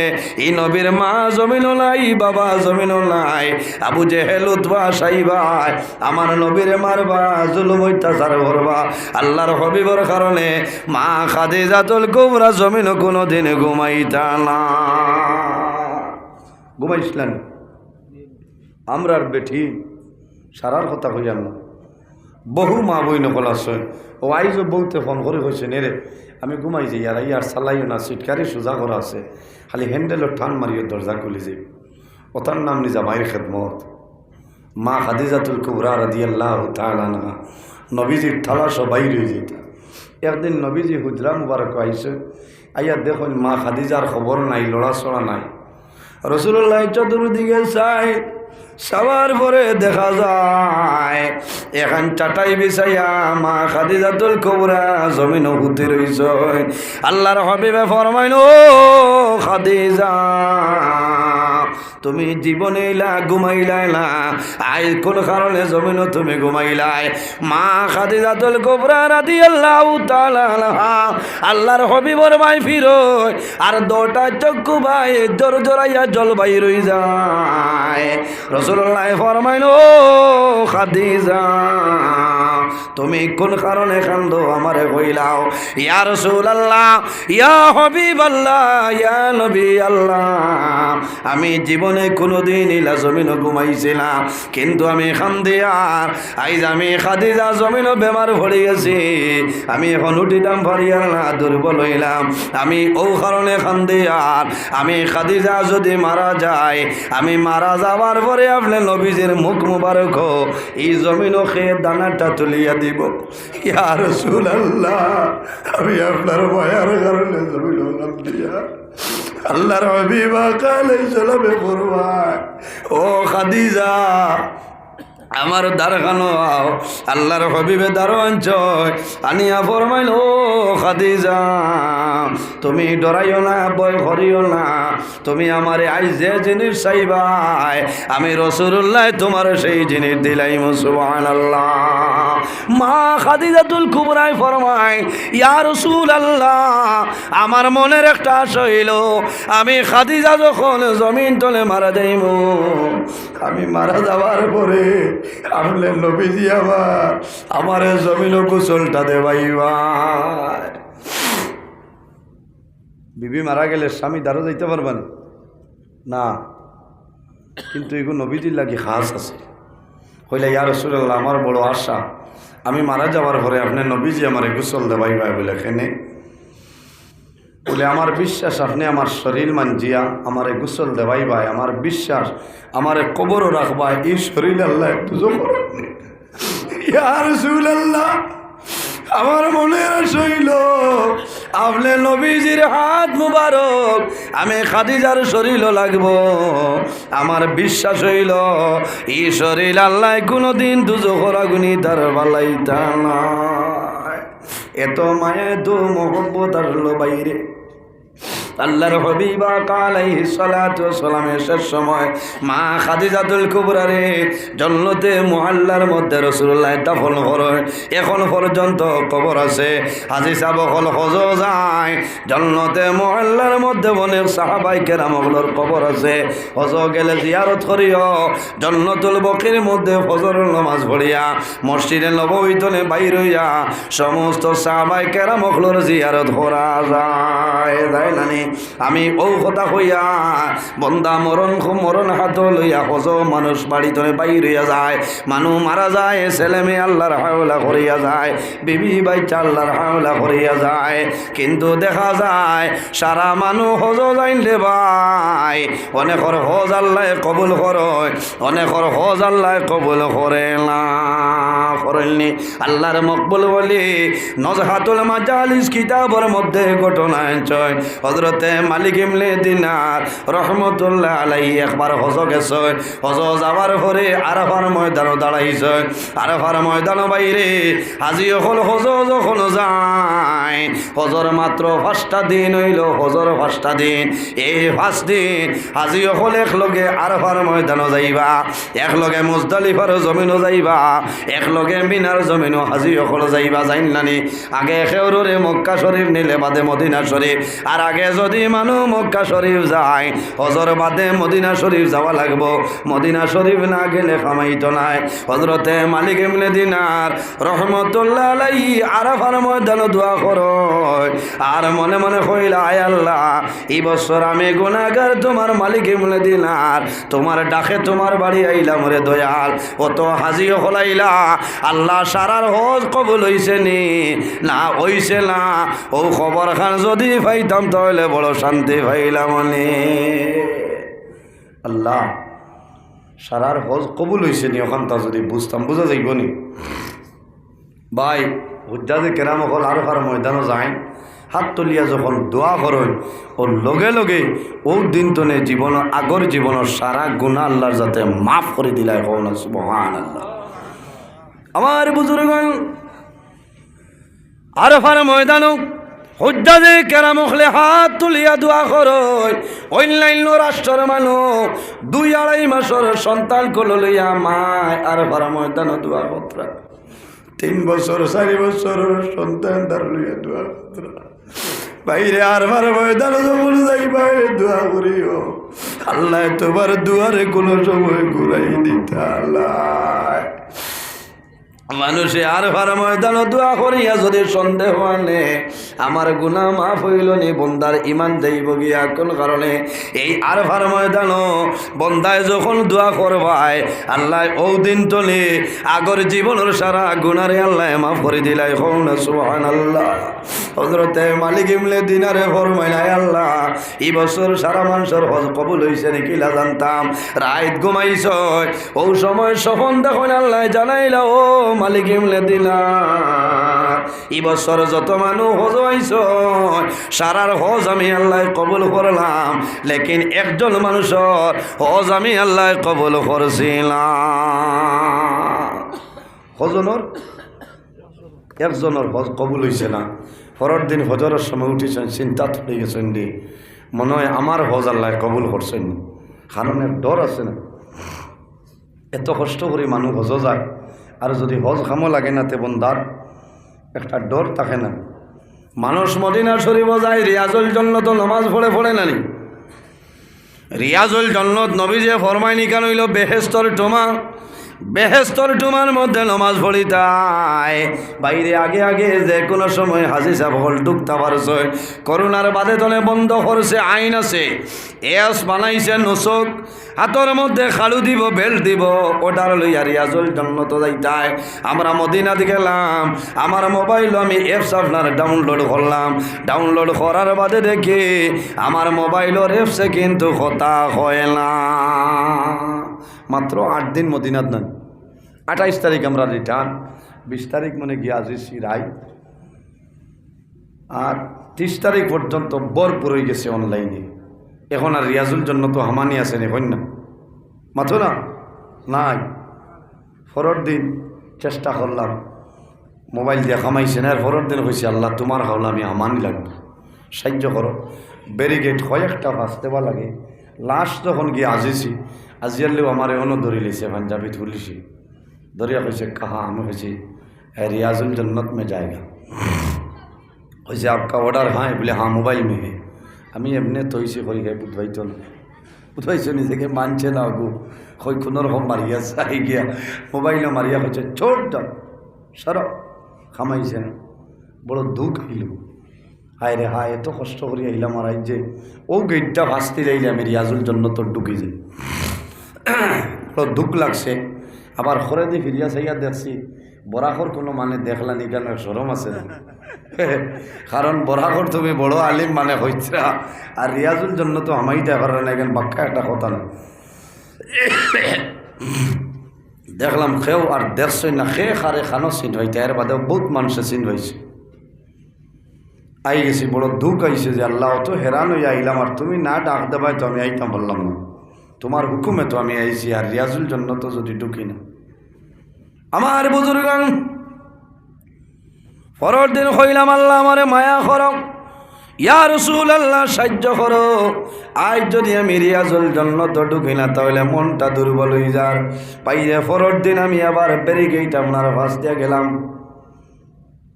এই নবীর মা জমিনও নাই, বাবা জমিনও নাই। আবু জেহেল উতবা সাইবা আমার নবীরে মারবা, জুলুম অত্যাচার করবা। আল্লাহর হাবিবর কারণে মা খাদিজাতুল কুবরা জমিনও কোনোদিন ঘুমাইতা না। ঘুমাইছিলেন আমরার বেঠি সারার কথা হইয়ার না। বহু মা বই নকল আছে ও আইজ বলতে ফোন করে হয়েছে নেরে আমি ঘুমাই যাই আর ইয়ার চালাইও না, সিটকারি সোজা করা আছে, খালি হ্যান্ডেলও টান মারিয়ে দরজা খুলে যাই। ওটার নাম নিজা মায়ের খেদমত। মা খাদিজাতুল কুবরা রাদিয়াল্লাহু তাআলা আনহা নবীজির থালাশ বাইর হয়ে যেত। একদিন নবীজি হুজরা মুবারক আইসে, আইয়া দেখুন মা খাদিজার খবর নাই, লড়াচড়া নাই। রাসূলুল্লাহ চতুর্দিকে চাই, সবার পরে দেখা যায় এখন চাটাই বিছাইয়া মা খাদিজাতুল কুবরা জমিন হুতি রইছ। আল্লাহর হাবিবে ফরমাইল, ও খাদিজা তুমি জীবনে ঘুমাইলাই না, আই কোন কারণে জমিন তুমি ঘুমাইলাই? মা খাদিজাতুল কুবরা রাদিয়াল্লাহু তাআলা আনহা আল্লাহর হাবিবর ভাই ফিরোয় আর দুটা চক্ষু ভাই জোর জোরাইয়া জল বাইর হই যায়। রাসূলুল্লাহ ফরমাইল, ও খাদিজা তুমি কোন কারণে কান্দো আমারে কইলাও। ইয়া রাসূলুল্লাহ, ইয়া হাবিবাল্লাহ, ইয়া নবী আল্লাহ, আমি জীবনে কোনোদিন ইলা জমিনও ঘুমাইছিলাম, কিন্তু আমি খান্দিয়ার আইজ আমি খাদিজা জমিনও বেমার ভরে গেছি, আমি এখন উঠিতাম পারিয়ার না, দুর্বল হইলাম, আমি ও কারণে খান্দিয়ার। আমি খাদিজা যদি মারা যায়, আমি মারা যাওয়ার পরে আপনি নবীজির মুখ মুবারক এই জমিনও খেয়ে দানাটা তুলিয়া দিব। ইয়া রাসূলুল্লাহ, আমি আপনার মায়ার কারণে জমিনও খান্দিয়া। আল্লাহর হাবিব আলাইহিস সালামে ফরমায়, ও খাদিজা আমার দ্বারখানো আও। আল্লাহর হাবিবে দারোয়াঞ্চ আনিয়া ফরমাইল, ও খাদিজা তুমি ডরাইও না, ভয় করিও না, তুমি আমারে আইজ যে জিনিস চাইবাই আমি রাসূলুল্লাহ তোমার সেই জিনিস দিলাইম। সুবহানাল্লাহ। মা খাদিজাতুল কুবরা ফরমায়, ইয়া রাসূলুল্লাহ আমার মনের একটা আশা হইল, আমি খাদিজা যখন জমিন তলে মারা যাইব, আমি মারা যাওয়ার পরে আমলে নবীজি আমার জমিন গোসলটা দেবাইবা। বিবি মারা গেলে স্বামী দাঁড়ো যাইতে পারবেন না, কিন্তু এগুলো নবীজির লাগি খাস আছে। হইলে ইয়া রাসূলুল্লাহ আমার বড় আশা, আমি মারা যাওয়ার পরে আপনি নবীজি আমার গোসল দেবাইবা বলে এখানে বলে আমার বিশ্বাস আপনি আমার শরীর মানজিয়া আমার গোসল দেবাইবাই, আমার বিশ্বাস আমার কবরও রাখবাই, এই শরীর আল্লাহ একটু জোর। ইয়া রাসূলুল্লাহ আমার মনের শৈল আপনি নবীজির হাত মুবারক আমি খাদিজার শরীর লাগবো, আমার বিশ্বাস হইল এই শরীর আল্লাহ কোনোদিন দুজখের আগুনি তার বালাইতা না। এত মায়া তো মোহব্বত আসলো বাইরে। আল্লাহর হাবিব আলাইহিস সালাতু ওয়াস সালামের শেষ সময় মা খাদিজাতুল কুবরা রে জান্নাতে মুআল্লার মধ্যে রাসূলুল্লাহ দাফন করেন। এখন পর্যন্ত কবর আছে। হাজী সাহেব হল হজ যায় জান্নাতে মুআল্লার মধ্যে অনেক সাহাবায়ে কেরামগুলোর কবর আছে। হজ গেলে জিয়ারত করিও, জান্নাতুল বকির মধ্যে ফজরের নামাজ পড়িয়া মসজিদে নববীতে বাইর হইয়া সমস্ত সাহাবায়ে কেরামগুলোর জিয়ারত করা যায়, তাই না? আমি ও কথা হইয়া বন্দা মরণ হাত লইয়া হজ মানুষ বাড়ি ধরে বাইর হইয়া যায়, মানুষ মারা যায়, ছেলে মেয়ে আল্লাহর হাওলা করিয়া যায়, বিবি বাইচা আল্লাহর হাওলা করিয়া যায়। কিন্তু দেখা যায় সারা মানুষ হজ যাইলে ভাই অনেকর হজ আল্লাহ কবুল করে, অনেকর হজ আল্লাহ কবুল করে না, করেননি। আল্লাহর মকবুল বলি নজহাতুল মাজালিস কিতাবের মধ্যে ঘটনা আছে। হযরতে মালিক ইবনে দিনার রহমতুল্লাহ আলাইহি একবার হজ গেছে, হজ যাওয়ার পরে আরাফার ময়দানে দাঁড়াইছে। আরাফার ময়দান বাইরে হাজি হল হজ যখন যায়, হজর মাত্র 5টা দিন হইল, হজর 5টা দিন। এই 5 দিন হাজি হল একলগে আরাফার ময়দানে যাইবা, একলগে মুজদালিফার জমিনও যাইবা, একলগে মিনার জমিনও হাজি হল যাইবা। জাইনানি আগে খেউরে মক্কা শরীফ নিলে বাদে মদিনা শরীফ, আর আগে যদি মানুষ মক্কা শরীফ যায় হজর বাদে মদিনা শরীফ যাওয়া লাগবো, মদিনা শরীফ না গেলে কামাইতো নাই। হযরতে মালিক ইবনে দিনার রহমতুল্লাহ আলাইহি আরাফার ময়দানে দোয়া করয় আর মনে মনে কইলা, আয় আল্লাহ এই বছর আমি গুনাহগার, তোমার মালিক ইবনে দিনার তোমার ডাকে তোমার বাড়ি আইলাম রে দয়াল। অত হাজি হলাইলা আল্লাহ সারার হজ কবুল হইছে নি না হইছে না, ও খবর খান যদি পাইতাম তাহলে বড় শান্তি পাইলাম নি। আল্লাহ সারার হজ কবুল হইছে নি ওখানটা যদি বুঝতাম, বুঝা যাইব নি ভাই। হুজ্জাজে কেরাম হল আরাফার ময়দানও যায়, হাত তুলিয়া যখন দোয়া করেন ওর লগে লগে ও দিন তনে জীবন আগর জীবনের সারা গুনাহ আল্লাহর যাতে মাফ করে দিলাই হন সুবহানাল্লাহ। আমার বুজুর্গণ আরাফার ময়দানও হুজ্জাজে কেরাম হলে হাত তুলিয়া দোয়া করয়। অন্যান্য রাষ্ট্রের মানুষ 2-2.5 মাসের সন্তান কোল লইয়া মায় আরাফার ময়দানও দোয়া করত, 3 বছর 4 বছরের সন্তান তার লইয়া দোয়া করত। বাইরে আরাফার ময়দানে যখন যাইবা দোয়া করিও, আল্লাহ তোমার দুয়ারে কোনো সময় ঘুরাই দিতা। আল্লাহ মানুষে আরাফার ময়দানে দোয়া করিয়া যদি সন্দেহ আনে আমার গুনাহ মাফ হইল নি, বন্দার ইমান দেইব গিয়া কোন কারণে? এই আরাফার ময়দানও বন্দায় যখন দোয়া করবায় আল্লাহ ও দিন তলে আগর জীবনের সারা গুনারে আল্লাহ মাফ করে দিলাই হন সুবহানাল্লাহ। হযরতে মালিক ইবনে দিনারে ফরমাইলাই, আল্লাহ এই বছর সারা মানুষের হজ কবুল হইছে নাকি লা জানতাম, রাত ঘুমাইছ ও সময় স্বপ্ন দেখুন আল্লাহ জানাইলা, ও মালিক ইবনে দিনার এই বছর যত মানুষ হজ আইছ সারার হজ আমি আল্লাহ কবুল করলাম, লেকিন একজন মানুষের হজ আমি আল্লাহ কবুল করছিলাম। হজনের একজনের হজ কবুল হয়েছে না। পরের দিন হজরের সময় উঠেছেন, চিন্তা থরে গেছেন দি মনে হয় আমার হজ আল্লাহ কবুল করছেন, কারণ ডর আছে না। এত কষ্ট করে মানুষ হজ যায়, আর যদি হজ খামো লাগে না তে বন্দার একটা ডর থাকে না। মানুষ মদিনা শরীফ যায় রিয়াজুল জন্নত নমাজ পড়ে নানি, রিয়াজুল জন্নত নবী যে ফরমাইনি কেন হইল বেহেস্তর টোমা, বেহেস্তর টুমার মধ্যে নমাজ পড়িতায় বাইরে আগে আগে যে কোনো সময় হাজি সাহেব হল ঢুকতে পারছে। করোনার বাদে তলে বন্ধ করছে, আইন আছে, এস বানাইছে নসক, হাতর মধ্যে খালু দিব বেল্ট দিব, ওটার লইয়া রিয়াজুল জন্নত যাইতায়। আমরা মদিনাতে গেলাম, আমার মোবাইল আমি অ্যাপস আপনার ডাউনলোড করলাম, ডাউনলোড করার বাদে দেখি আমার মোবাইলের অ্যাপসে কিন্তু কথা হয় না। মাত্র 8 দিন মদিনাত নাই, 28 তারিখ আমরা রিটার্ন, 20 তারিখ মানে গিয়া আসিছি রায়, আর 30 তারিখ পর্যন্ত ভরপুর হয়ে গেছে অনলাইনে। এখন আর রিয়াজুল জন্য তো হামানি আছে নি না, মাত্র না নাই। পরের দিন চেষ্টা করলাম, মোবাইল দিয়ে খামাইছে না, পরের দিন হয়েছে আল্লাহ তোমার হাওলা আমি হামানি লাগবে, সাহায্য করো। ব্যারিকেড কয়েকটা বাঁচতেবা লাগে। লাস্ট যখন গিয়ে আসিছি, আজিয়ারলেও আমার এখনও ধরে লিছে, পাঞ্জাবি তুলিছি, ধরিয়া কইছে কাহা, আমি কইছি रियाजुल जन्नत में जाएगा। वैसे आपका ऑर्डर हाँ बोले हाँ मोबाइल में है। আমি এমনি তৈছে করি গাই বুধবাইতো বুধবাইছো নিজেকে মানছে না গো, কই কোনো রকম মারিয়া চাই গিয়া মোবাইলও মারিয়া হচ্ছে ছোট সর খামাইছে না, বড় দুঃখ হইল। হায় রে হায়, এত কষ্ট করি আইলাম আর আই যে ও গেটটা ভাসতে যাইলে আমি রিয়াজুল জন্নত ঢুকি যাই। দুঃখ লাগছে। আবার খরে দিয়ে ফিরিয়া চাইয়া দেখছি বরাকর কোনো মানে দেখলানি কেন সরম আছে না। কারণ বরাকর তুমি বড় আলিম মানে হইছা, আর রিয়াজুল জন্য তো আমাই দেখার না, এখানে বাক্কা একটা কথা না। দেখলাম খেও আর দেখছই না, খে খারে খানো চিন হইতে, এর বাদেও বহুত মানুষে চিন হয়েছে। আই গেছি, বড় দুঃখ আইছে যে আল্লাহ তো হেরান হইয়া আইলাম, আর তুমি না ডাক দেবাই তো আমি আইতাম বললাম না, তোমার হুকুমে তো আমি আইছি, আর রিয়াজুল জন্য তো যদি ঢুকি না। আমার বুজুর্গান পরের দিন হইলাম আল্লাহ আমারে মায়া করো, ইয়া রাসূলুল্লাহ সাহায্য করো। আজ যদি আমি রিয়াজুল জন্নত ঢুকি না তাহলে মনটা দুর্বল হয়ে যার পাইরে। পরের দিন আমি আবার ব্যারিকেড আপনার ফাঁস দিয়ে গেলাম।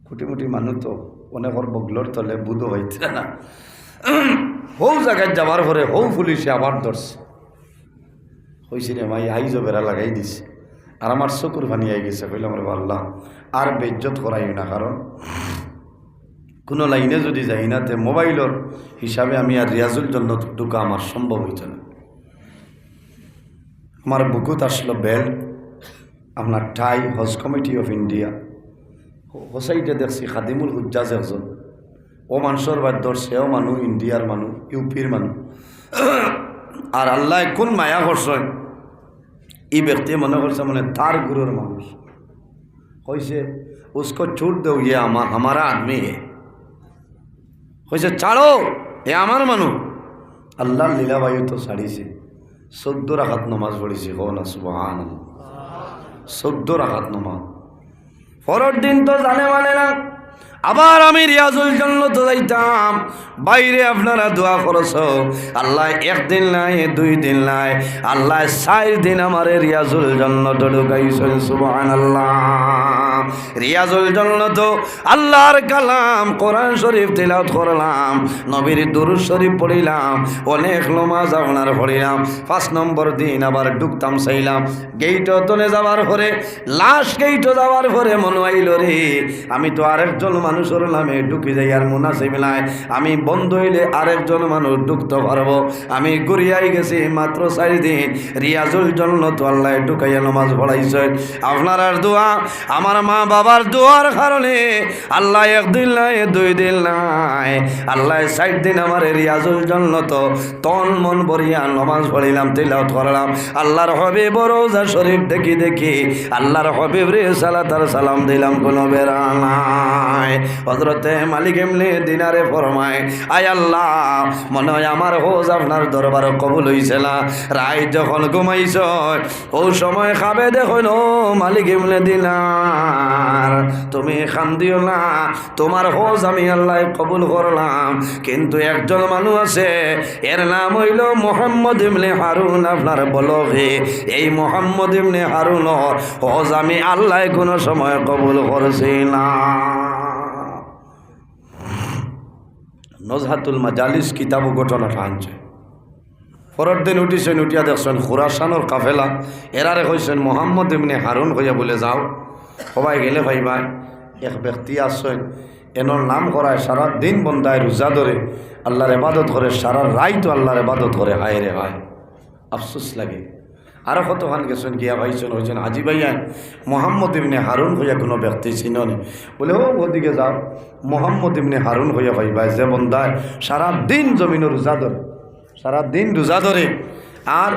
কোটি কোটি মানুষ তো অনেকর বগলোর তলে বুধ হইছে না। হৌ জায়গায় যাবার পরে হৌ পুলিশে আবার ধরছে, হয়েছি রে ভাই আইজ বেড়া লাগাই দিছে, আর আমার চকুর পানি আই গেছে। কইলাম রে আল্লাহ আর বেজ্জত করাই না, কারণ কোনো লাইনে যদি যাই না তে মোবাইলের হিসাবে আমি আর রিয়াজুল জন্য ঢুকা আমার সম্ভব হইত না। আমার বুকুত আসলো বেল্ট, আপনার টাই, হজ কমিটি অফ ইন্ডিয়া। হোসাইটে দেখছি খাদিমুল হুজ্জাজ একজন, ও মানুষের বাদ ধরছে, ও মানুষ ইন্ডিয়ার মানুষ, ইউপির মানুষ। আর আল্লাহ কোন মায়া করছেন, এই ব্যক্তি মনে করছে মানে তার গুরুর মানুষ হয়েছে। উসকো ছুট দেও, ইয়ে আমারা আদমি হে। হয়েছে ছাড়ো, এ আমার মানুষ। আল্লাহর লীলাবায়ু তো ছাড়িছে। 14 রাকাত নমাজ পড়েছি, হো না সুবহানাল্লাহ, 14 রাকাত নমাজ। পরের দিন তো জানে মানে না, আবার আমি রিয়াজুল জন্নত যাইতাম। বাইরে আপনারা দোয়া করছ, আল্লাহ একদিন নাই, 2 দিন নাই, আল্লাহ 4 দিন আমারে রিয়াজুল জন্নত ঢুকাইছেন। সুবহানাল্লাহ। রিয়াজুল জন্নত আল্লাহর কালাম কোরআন শরীফ তিলাওয়াত করলাম, নবীর দুরূদ শরীফ পড়িলাম, অনেক নামাজ আপনার পড়িলাম। 5 নম্বর দিন আবার ঢুকতাম চাইলাম। গেইটও তনে যাওয়ার পরে, লাস্ট গেইটও যাওয়ার পরে মনে হইল রে আমি তো আরেকজন মানুষের নামে ঢুকি যাই, আর মুনাসিব নাই, আমি বন্ধ হইলে আরেকজন মানুষ ঢুকতে পারবো। আমি ঘুরিয়াই গেছি মাত্র 4 দিন। রিয়াজুল জন্নত আল্লাহ ঢুকাইয়া নামাজ পড়াইছে। আপনার আর দোয়া, আমার মা বাবার দোয়ার কারণে আল্লাহ 1 দিন নাই, 2 দিন নাই, আল্লাহ 4 দিন আমার রিয়াজুল জন্নত তন মন ভরিয়া নামাজ পড়িলাম, তিলাওয়াত করলাম। আল্লাহর হাবিব রওজা শরীফ দেখি দেখি আল্লাহর হাবিব রে সালাত আর সালাম দিলাম, কোনো বেরা নাই। হযরতে মালিক ইবনে দিনারে ফরমায়, আয় আল্লাহ মনে হয় আমার হজ আপনার দরবার কবুল হইছে না। রাত যখন ঘুমাইছ ও সময় খাবে দেখুন, ও মালিক ইবনে দিনার তুমি কান্দিও না, তোমার হজ আমি আল্লাহ কবুল করলাম। কিন্তু একজন মানুষ আছে, এর নাম হইল মুহাম্মদ ইবনে হারুন। আপনার বলবে এই মুহাম্মদ ইবনে হারুনর হজ আমি আল্লাহ কোনো সময় কবুল করছি না। নজহাতুল মাজালিস কিতাব ঘটনাটা আনছে। পরের দিন উঠিছেন, উঠিয়া দেখছেন খুরাসানোর কাফেলা, এরারে কইছেন মুহাম্মদ ইবনে হারুন হইয়া বলে যাও। সবাই গেলে ভাই ভাই এক ব্যক্তি আসছেন, এনর নাম করায় সারা দিন বন্দায় রোজা ধরে আল্লাহর ইবাদত করে, সারা রাত তো আল্লাহর ইবাদত করে। হায় রে হায়, আফসোস লাগে। আরও কতখান গেছেন, গিয়া ভাইছেন হয়েছেন হাজি ভাইয়া মুহাম্মদ ইবনে হারুন হইয়া কোনো ব্যক্তি চিননি, বলে ও ওদিকে যাও। মুহাম্মদ ইবনে হারুন হইয়া ভাই ভাই যে বন্দায় সারা দিন জমিন রোজা ধরে, সারা দিন রোজা ধরে। আর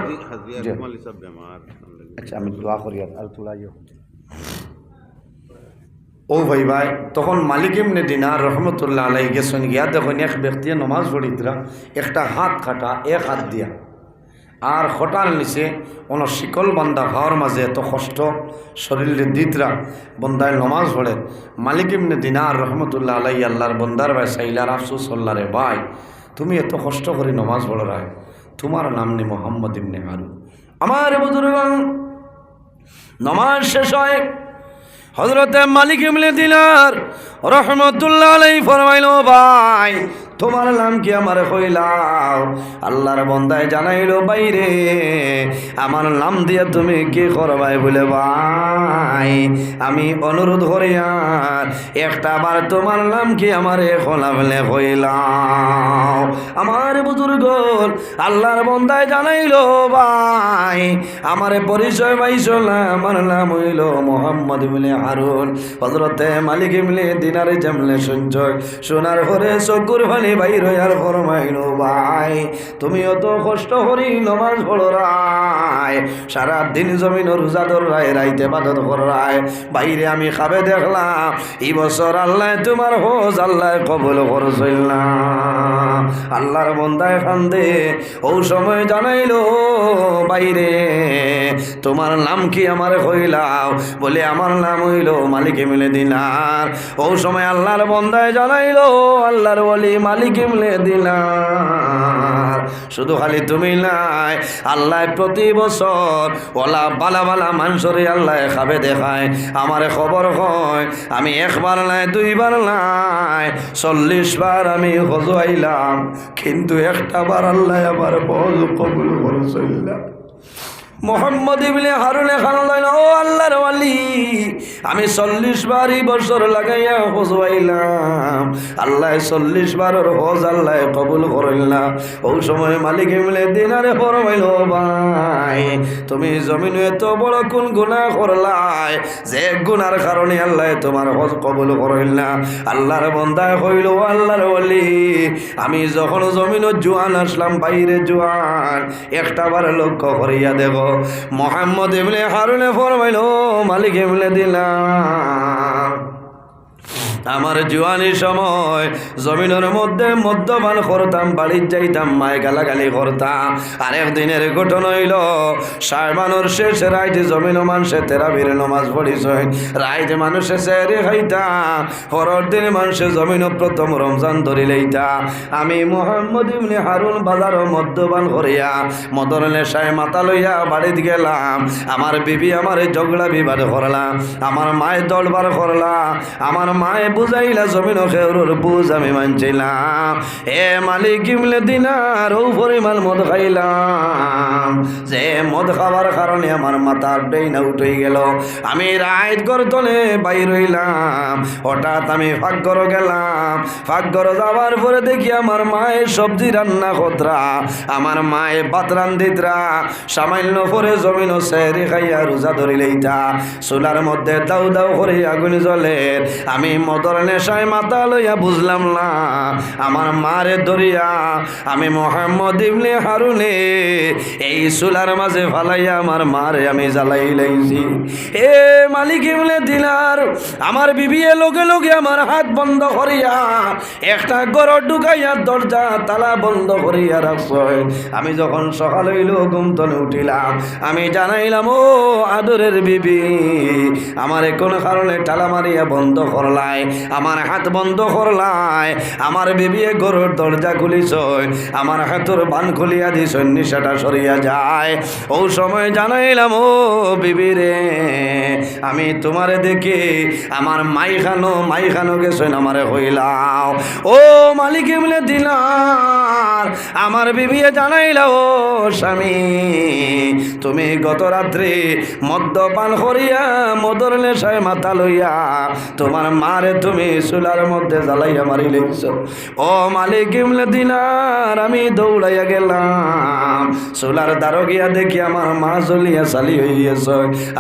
আচ্ছা আমি দোয়া করি আর তোলাইও। ও ভাই ভাই তখন মালিক ইবনে দিনার রহমতুল্লাহ আলাইহি গেছেন, গিয়া দেখুন এক ব্যক্তি নমাজ পড়িতরা, একটা হাত কাটা, এক হাত দিয়া, আর হঠাৎ নিচে কোনো শিকল বান্ধা ভাওয়ার মাঝে এত কষ্ট শরীরে দিতরা বন্দায় নমাজ পড়ে। মালিক ইবনে দিনার রহমতুল্লাহ আলাইহি আল্লাহর বন্দার ভাই সাইলার আফসোস আল্লাহ রে ভাই তুমি এত কষ্ট করে নমাজ পড়ো রায়, তোমার নাম নেই মুহাম্মদ ইবনে হারুন। আমার বুজুর্গান নমাজ শেষ হয়, হযরতে মালিক ইবনে দিনার রহমতুল্লাহ আলাইহি ফরমাইল, ভাই তোমার নাম কি আমার কইলাও। আল্লাহর বন্দায় জানাইলো বাইরে আমার নাম দিয়ে তুমি কি করবাই বলে ভাই আমি অনুরোধ করি আর একটা বার তোমার নাম কি আমার খোলাবলে কইলাও। আমার বুজুর্গ আল্লাহর বন্দায় জানাইলো ভাই আমার পরিচয় পাইছো না, আমার নাম হইল মোহাম্মদ ইবনে হারুন। হযরতে মালিক ইবনে দিনার জামলে সঞ্চয় সোনার ঘরে চকুর পানি বাইর আর ফরমাইলো ভাই তুমি অত কষ্ট করি নমাজ পড়রায়, সারা দিন জমিন রোজা ধরায়, রাইতে ইবাদত করায়, বাইরে আমি খাবে দেখলাম এই বছর আল্লাহ তোমার হজ আল্লাহ কবুল করছিল না। আল্লাহর বন্দায় কান্দে ও সময় জানাইলো বাইরে তোমার নাম কি আমার কইলাও। বলে আমার নাম হইল মালিক ইবনে দিনার। ও সময় আল্লাহর বন্দায় জানাইলো আল্লাহর ওলি মালিক ইবনে দিনার। শুধু খালি তুমি নাই, আল্লাহ প্রতি বছর ওলা বালা বালা মানুষরে আল্লাহ খাবে দেখায়। আমার খবর হয় আমি একবার নাই দুইবার নাই 40 বার আমি হজ আইলাম, কিন্তু একটা বার আল্লাহ আমার হজ কবুল করেছিল। মোহাম্মদ ইবনে হারুন খান ও আল্লাহর ওয়ালি আমি 40 বারই বছর লাগাইয়া হজ আইলাম, আল্লাহ 40 বারের হজ আল্লাহ কবুল করিল না। ওই সময় মালিক ইবনে দিনারে ফরমাইল ভাই তুমি জমিনে এত বড় কোন গুনাহ করলাই যে গুনার কারণে আল্লাহ তোমার হজ কবুল করিল না। আল্লাহর বান্দা কইল আল্লাহর ওয়ালি আমি যখন জমিনে জোয়ান আসলাম বাইরে জোয়ান একটা বার লক্ষ্য করিয়া দেখো মোহাম্মদ ইবনে হারুনে ফরমাইলো মালিক ইবনে দিনার আমার জোয়ানির সময় জমিনের মধ্যে মদ্যপান করতাম, বাড়ির যাইতাম মায় গালাগালি করতাম। আরেক দিনের ঘটনা হইল শাবানোর শেষ রাইতে জমিন মানুষে তেরাবির নমাজ পড়িস, রাইতে মানুষে সেহরি খাইতাম, পরের দিন মানুষে জমিন প্রথম রমজান ধরি লইতা। আমি মোহাম্মদ ইবনে হারুন বাজার মদ্যপান করিয়া মদর নেশায় মাথা লইয়া বাড়িতে গেলাম। আমার বিবি আমার ঝগড়া বিবাদ করলাম, আমার মায় দলবার করলাম, আমার মায় বুঝাইলা জমিন খেউর বুঝ আমি মানছিলাম। এ মালিক ইবনে দিনার ও পরিমাণ মদ খাইলাম যে মদ খাওয়ার কারণে আমার মাথার ডেইনা উঠে গেল। আমি রাইত গর্তনে বাইর হইলাম, হঠাৎ আমি ফাঁকঘর গেলাম। ফাঁকঘর যাওয়ার পরে দেখি আমার মায়ের সবজি রান্না কতরা, আমার মায়ে ভাত রান্ধিতরা সামান্য পরে জমিন সেহরি খাইয়া রোজা ধরি লইতা। চুলার মধ্যে দাউ দাউ করে আগুন জ্বলে। আমি মদর নেশায় মাথা লইয়া বুঝলাম না আমার মারে ধরিয়া আমি মোহাম্মদ ইবনে হারুনে এই চুলার মাঝে ফালাইয়া আমার মারে আমি জ্বালাই লাইছি। এ মালিক ইবনে দিনার আমার বিবিয়ে লগে লগে আমার হাত বন্ধ করিয়া একটা ঘর ঢুকাইয়া দরজা তালা বন্ধ করিয়া রাখছ। আমি যখন সকাল হইল ঘুম তনে উঠিলাম, আমি জানাইলাম ও আদরের বিবি আমার কোন কারণে তালা মারিয়া বন্ধ করলাই, আমার হাত বন্ধ করলাই। আমার বিবিয়ে ঘরের দরজা খুলিছ, আমার হাতের বান খুলিয়া দিছ, নিশাটা সরিয়া যায়। ও সময় জানাইলাম ও বিবি রে আমি তোমারে দেখি আমার মাই খানো গেছেন আমারে হইলাও। ও মালিক ইবনে দিনার আমার বিবিয়ে জানাইলা ও স্বামী তুমি গত রাত্রে মদ্যপান করিয়া মদর নেশায় মাথা লইয়া তোমার মারে তুমি চুলার মধ্যে জ্বালাইয়া মারি লেগেছ। ও মালিক ইবনে দিনার আমি দৌড়াইয়া গেলাম, চুলার দ্বারো গিয়া দেখি আমার মা জ্বলিয়া চালি হইয়াছ।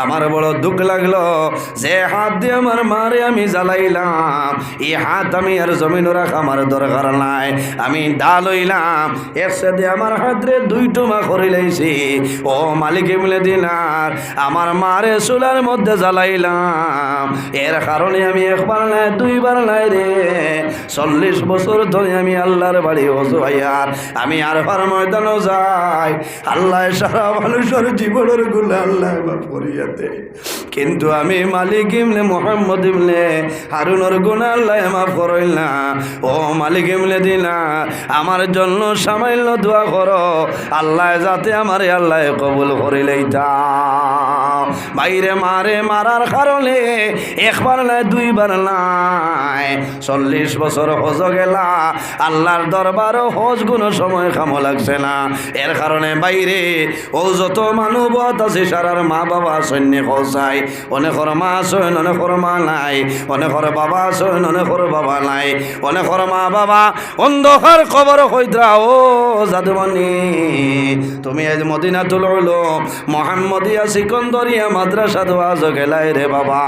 আমার বড় দুঃখ লাগলো যে হাত দিয়ে আমার মারে আমি জ্বালাইলাম, এই হাত আমি আর জমিন রাখা আমার দরকার নাই। আমি ডাল হইলাম একসাথে আমার হাতরে 2 টুমা করে লাইছি। ও মালিক ইবনে দিনার আমার মারে চুলার মধ্যে জ্বালাইলাম, এর কারণে আমি একবার নাই দুইবার নাই রে 40 বছর ধরে আমি আল্লাহর বাড়ি হজুয়ার আমি আরফার ময়দানও যাই। আল্লাহ সারা মানুষের জীবনের গুলো আল্লাহ মাফ করিয়াতে, কিন্তু আমি মালিক ইবনে মোহাম্মদ ইবনে হারুনের গুনাহ আল্লাহ মাফ করিল না। ও মালিক ইবনে দিনার আমার জন্য সামান্য দোয়া করো, আল্লাহ যাতে আমারে আল্লাহ কবুল করিলেই তা। বাইরে মারে মারার কারণে একবার নাই দুইবার নাই 40 বছর হজ গেলা আল্লাহর দরবার হজ কোনো সময় কামো লাগছে না। এর কারণে বাইরে ও যত মানবত আছে সারার মা বাবা সৈন্য খসাই, অনেকর মা আছেন অনেকর মা নাই, অনেকর বাবা আছেন অনেকর বাবা নাই, অনেকর মা বাবা অন্ধকার খবর হইদ্রা। ও জাদুমণি তুমি আজ মদিনাতুল উলুম মোহাম্মদিয়া সিকন্দরিয়া মাদ্রাসা দোয়াজ গেলাই রে বাবা।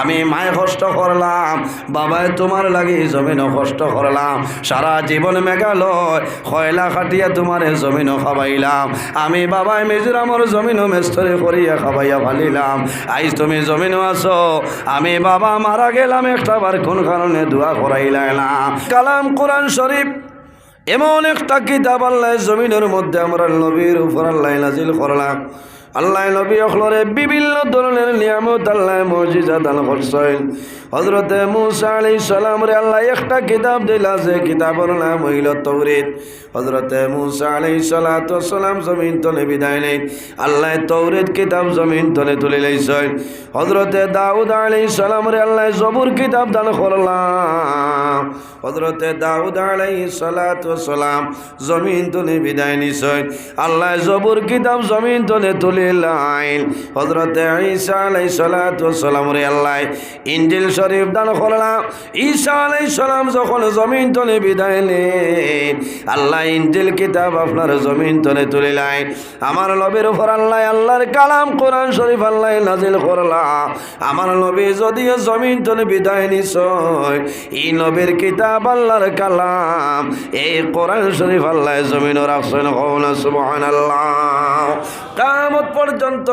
আমি মায় কষ্ট করলাম, বাবায় তোমার লাগি জমিনও কষ্ট করলাম, সারা জীবন মেঘালয় খয়লা খাটিয়া তোমার জমিনও খাবাইলাম। আমি বাবায় মিজোরামর জমিনও মেস্তরে করিয়া খাবাইয়া ফালিলাম। আজ তুমি জমিনও আছো, আমি বাবা মারা গেলাম একটা বার কোন কারণে দোয়া করাইলাম। কালাম কোরআন শরীফ এমন একটা কিতাব আল্লাহ জমিনের মধ্যে আমরা নবীর উপর আল্লাহ নাজিল করলাম। আল্লাহ নবী অখলরে বিভিন্ন ধরনের নিয়ামত আল্লাহ মুজিজা দান করছেন। হযরতে মূসা আলাইহিস সালাম রে আল্লাহ একটা কিতাব দিলা, যে কিতাবের নাম হইল তাওরাত। হযরতে মূসা আলাইহিস সালাতু ওয়াস সালাম জমিন তলে বিদায় নেই, আল্লাহ তাওরাত কিতাব জমিন তলে তুলে লইছেন। হযরতে দাউদ আলাইহিস সালাম রে আল্লাহ জবুর কিতাব দান করলাম। হযরতে দাউদ আলাইহিস সালাতু ওয়াস সালাম জমিন তলে বিদায় নিছেন, আল্লাহ জবুর কিতাব জমিন তলে তুলে লাইন। হযরতে ঈসা আলাইহিস সালাতু ওয়াস সালাম রে আল্লাহ ইনজিল শরীফ দান করলাম। ঈসা আলাইহিস সালাম যখন জমিন তলে বিদায় নেন, আল্লাহ ইনজিল কিতাব আপনার জমিন তলে তুলে লাইন। আমার নবীর উপর আল্লাহ আল্লাহর কালাম কোরআন শরীফ আল্লাহ নাজিল করলাম। আমার নবী যদিও জমিন তলে বিদায় নিছয়, এই নবীর কিতাব আল্লাহর কালাম এই কোরআন শরীফ আল্লাহ জমিনও রাখছেন। সুবহানাল্লাহ। কিয়ামত পর্যন্ত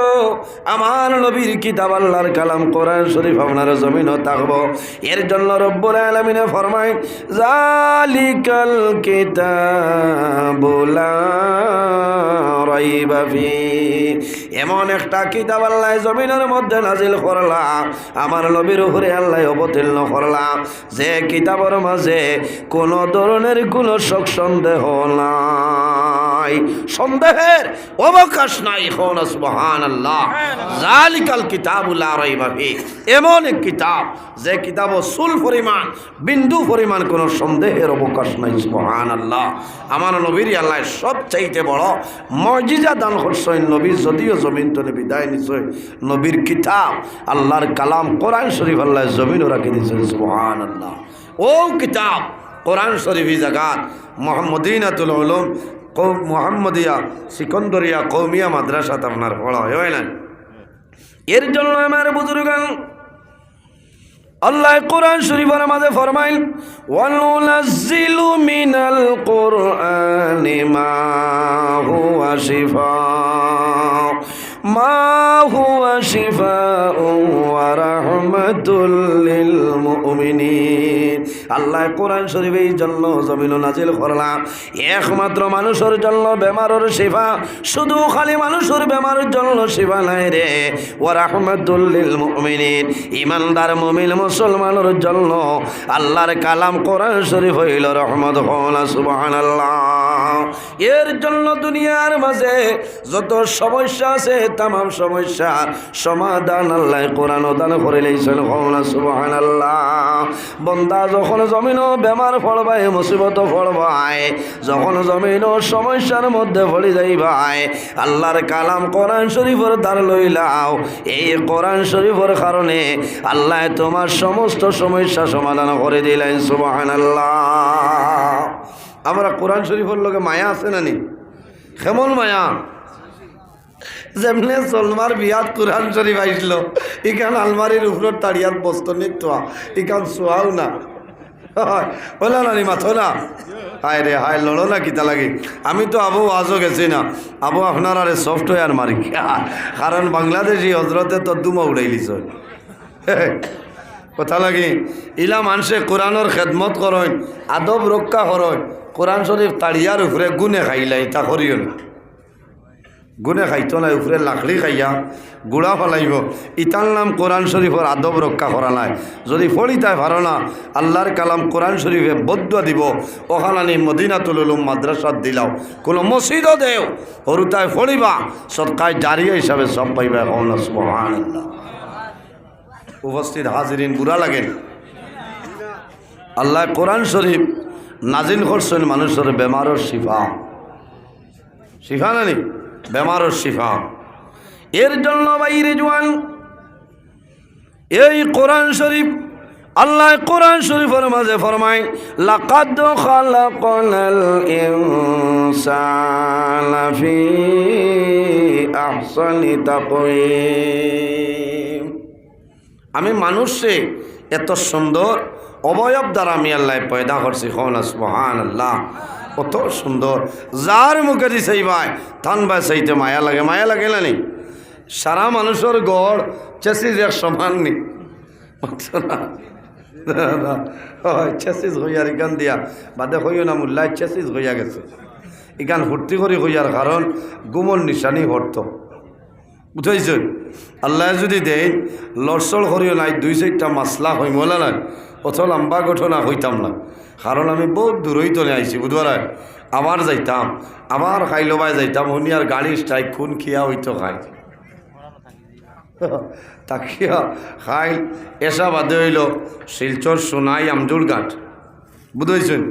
আমার নবীর কিতাব আল্লাহর কালাম কোরআন শরীফ আপনার জমিনও থাকবো। এর জন্য রব্বুল আলামিন ফরমায় জালিকাল কিতাবু লা রাইবা ফি। এমন একটা কিতাব আল্লাহ জমিনের মধ্যে নাজিল করলাম, আমার নবীর উপরে আল্লাহ অবতীর্ণ করলাম, যে কিতাবের মাঝে কোনো ধরনের কোনো শক সন্দেহ নাই, সন্দেহের অবকাশ নাই। সুবহানাল্লাহ। জালিকাল কিতাবু লা রাইবা ফি, এমন এক কিতাব যে কিতাব সুল পরিমাণ বিন্দু পরিমাণ কোনো সন্দেহের অবকাশ নাই। সুবহানাল্লাহ। আমার নবীর আল্লাহ সবচাইতে বড় মুজিজা দান করছেন। নবী যদিও জমিন তলে বিদায় নিছেন, নবীর কিতাব আল্লাহর কালাম কোরআন শরীফ আল্লাহ জমিনও রাখি দিয়েছেন। সুবহানাল্লাহ। ও কিতাব কোরআন শরীফ জাগাত মদিনাতুল উলুম মোহাম্মদিয়া সিকন্দরিয়া কৌমিয়া মাদ্রাসাতে আপনার পড়া হয় না। এর জন্য আমার বুজুর্গান আল্লাহ কোরআন শরীফের মাঝে ফরমাইল ওয়ানুনাজ্জিলু মিনাল কুরআনি মা হুয়া শিফাউ ওয়া রাহমাতুল লিল মুমিনিন। আল্লাহ কোরআন শরীফ এই জন্য জমিন নাজিল করলাম একমাত্র মানুষের জন্য বেমারের শিফা, শুধু খালি মানুষের বেমারের জন্য শিফা নাই রে। ওয়া রাহমাতুল লিল মুমিনিন, ইমানদার মুমিন মুসলমানের জন্য আল্লাহর কালাম কোরআন শরীফ হইল রহমত। সুবহানাল্লাহ। এর জন্য দুনিয়ার মাঝে যত সমস্যা আছে তাম সমস্যার সমাধান আল্লাহ কোরআন দান করে লইছেন। সুবহানাল্লাহ। বন্দা যখন জমিন বেমার পড়বাই, মুসিবত পড়বাই, যখন জমিন সমস্যার মধ্যে পড়ে যাইবাই, আল্লাহর কালাম কোরআন শরীফের দ্বার লইলাও। এই কোরআন শরীফের কারণে আল্লাহ তোমার সমস্ত সমস্যা সমাধান করে দিলেন। সুবহানাল্লাহ। আমরা কোরআন শরীফের লোকে মায়া আছে না নি? কেমন মায়া? যেমনে সলমার বিয়াত কোরআন শরীফ আইসল, ইখান আলমারির উপর তাড়িয়ার বস্তু নিত, ইখান সোয়াও না বলা না নি মাথো না। হায় রে হায়, লড়ো না কিতা লাগে। আমি তো আবু আজও গেছি না, আবু আপনার আরে সফটওয়্যার মারি, কারণ বাংলাদেশি হজরতে তো দুমা উড়াইলিছ কথা লাগে। ইলা মানুষে কোরআনের খেদমত করেন, আদব রক্ষা করেন, কোরআন শরীফ তাড়িয়ার উপরে গুনে খাইলাই তা করিও না। গুনে খাইতো না, উপরে লাকড়ি খাইয়া গুড়া ফেলাইব। ইতার নাম কোরআন শরীফের আদব রক্ষা করা নাই। যদি ফড়ি তাই ভালো না, আল্লাহর কালাম কোরআন শরীফে বদ্ধ দিব, ওখানে মদিনাতুল উলুম মাদ্রাসাত দিলাও, কোনো মসজিদও দেও, হরুতায় ফড়িবা, সরকার জারিয়া হিসাবে সব পাইবা। সুবহানাল্লাহ। উপস্থিত হাজিরিন, বুড়া লাগেন, আল্লাহ কোরআন শরীফ নাজিল করছেন মানুষের বেমারের শিফা, শিফা নানি বেমারের শিফা। এর জন্য বাইরে জোয়ান এই কোরআন শরীফ, আল্লাহ কোরআন শরীফের মাঝে ফরমায় লাকাদ খালাকনাল ইনসানা ফি আহসানি তাকওয়িম। আমি মানুষে এত সুন্দর অবয়ব দ্বারা আমি আল্লাহ পয়দা করছি। সুবহানাল্লাহ। কত সুন্দর, যার মুখে দিছে ভাই থান ভাই সেইতে মায়া লাগে, মায়া লাগে না নি? সারা মানুষের গড় চেসিস এক সমান নি, চেসিস হইয়ার ইগান দিয়া বাদে হইও না মোল্লাই চেসিস হইয়া গেছে। ইগান ভর্তি করি হইয়ার কারণ গুমর নিশানি হরত, বুঝাইছ? আল্লাহ যদি দেয় লড়সড় করিও নাই, 2-4টা মাসলা হই মোলা নাই, অত লম্বা ঘটনা হইতাম না। কারণ আমি বহুত দূরই তলে আইছি, বুধবার আবার যাইতাম, আবার খাইলবাই যাইতাম, উনি আর গাড়ি স্ট্রাইক খুন খিয়া হইতো খাই তাকিয়া খাই। এসা বাদে হইল শিলচর, সোনাই, আমজুর ঘাট, বুঝেছেন?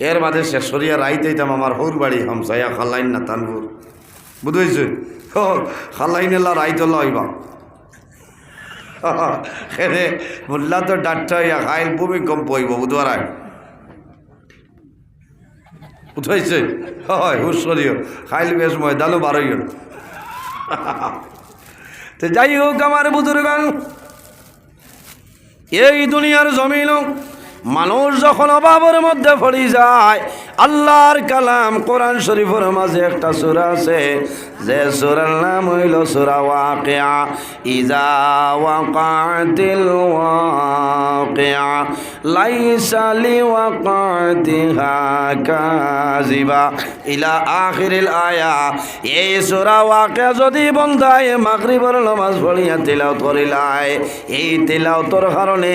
এর বাদে শেষরিয়া রাইতে হইতাম আমার হৌর বাড়ি হামসাইয়া খালাইন না তানপুর, বুঝেছেন? খালাইন এলা রাইত হইবা খেলে মোল্লা তো ডাক্তার হইয়া খাইল ভূমিকম্প হইব, বুধবার উঠাইছে। হয় হুশরিও খাইল বেশ ময়দানও বারোই গেল। তো যাই হোক আমার বুজুর্গান, এই দুনিয়ার জমিন মানুষ যখন অভাবের মধ্যে পড়ে যায়, আল্লাহর কালাম কোরআন শরীফের মাঝে একটা সূরা আছে, যে সূরার নাম হইল সূরা ওয়াকিয়া। ইজা ওয়াকাতিল ওয়াকিয়া লাইসা লিওয়াকাতিহা কাযিবা ইলা আখিরিল আয়া। এই সূরা ওয়াকিয়া যদি বন্দায় মাগরিবের নামাজ পড়িয়া তিলাওয়াত করিলাই, এই তিলাওয়াতের কারণে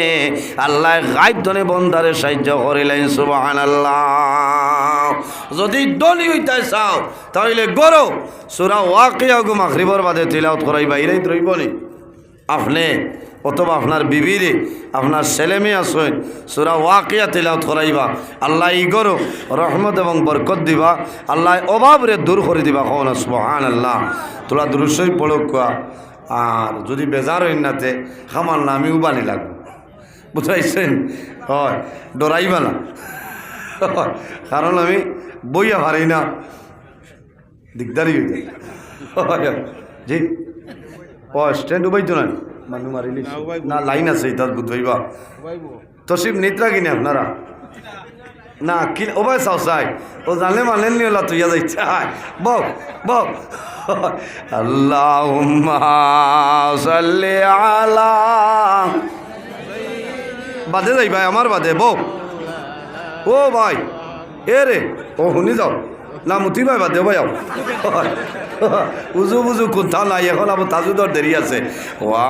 আল্লাহ গায়ব ধনে বন্দারে সাহায্য করিলেন। সুবহানাল্লাহ। যদি দলি হইতে চাও তাহলে গরো সূরা ওয়াকিয়া গো মাগরিবের বাদে তিলাওয়াত করাই বাইরেই রইব নি আপনি, অথবা আপনার বিবিরে, আপনার ছেলে মেয়ে আসেন, সূরা ওয়াকিয়া তিলাওয়াত করাইবা, আল্লাহ ই গরো রহমত এবং বরকত দিবা, আল্লাহ অভাবরে দূর করে দিবা। কোন সুবহানাল্লাহ। তোরা দুরুশই পড়ো কোয়া, আর যদি বেজার হইন নাতে খামার না আমিও বানি লাগবো, বুঝাইছেন? হয়, ডরাইবা না, কারণ আমি বইয়া পারি না, দিকদারি হয়ে যায়। জি ও স্ট্যান্ড উবাইতো না মানুষ মারিলি না, লাইন আছে তার বুঝবাইবা তসিব নিত্রা কিনে আপনারা না কি ওবাই চাও চাই ও জানলে মানলেন নি ওলা তুইয়া যাইছে বক বক। আল্লাহুম্মা সাল্লি আলা বাদে যাই ভাই, আমার বাদে বক। ও ভাই এ রে ও শুনি যাও না মুতি ভাই বাদে ভাই উজু বুজু কোথা নাই, এখন আবার তাজুদর দেরি আছে।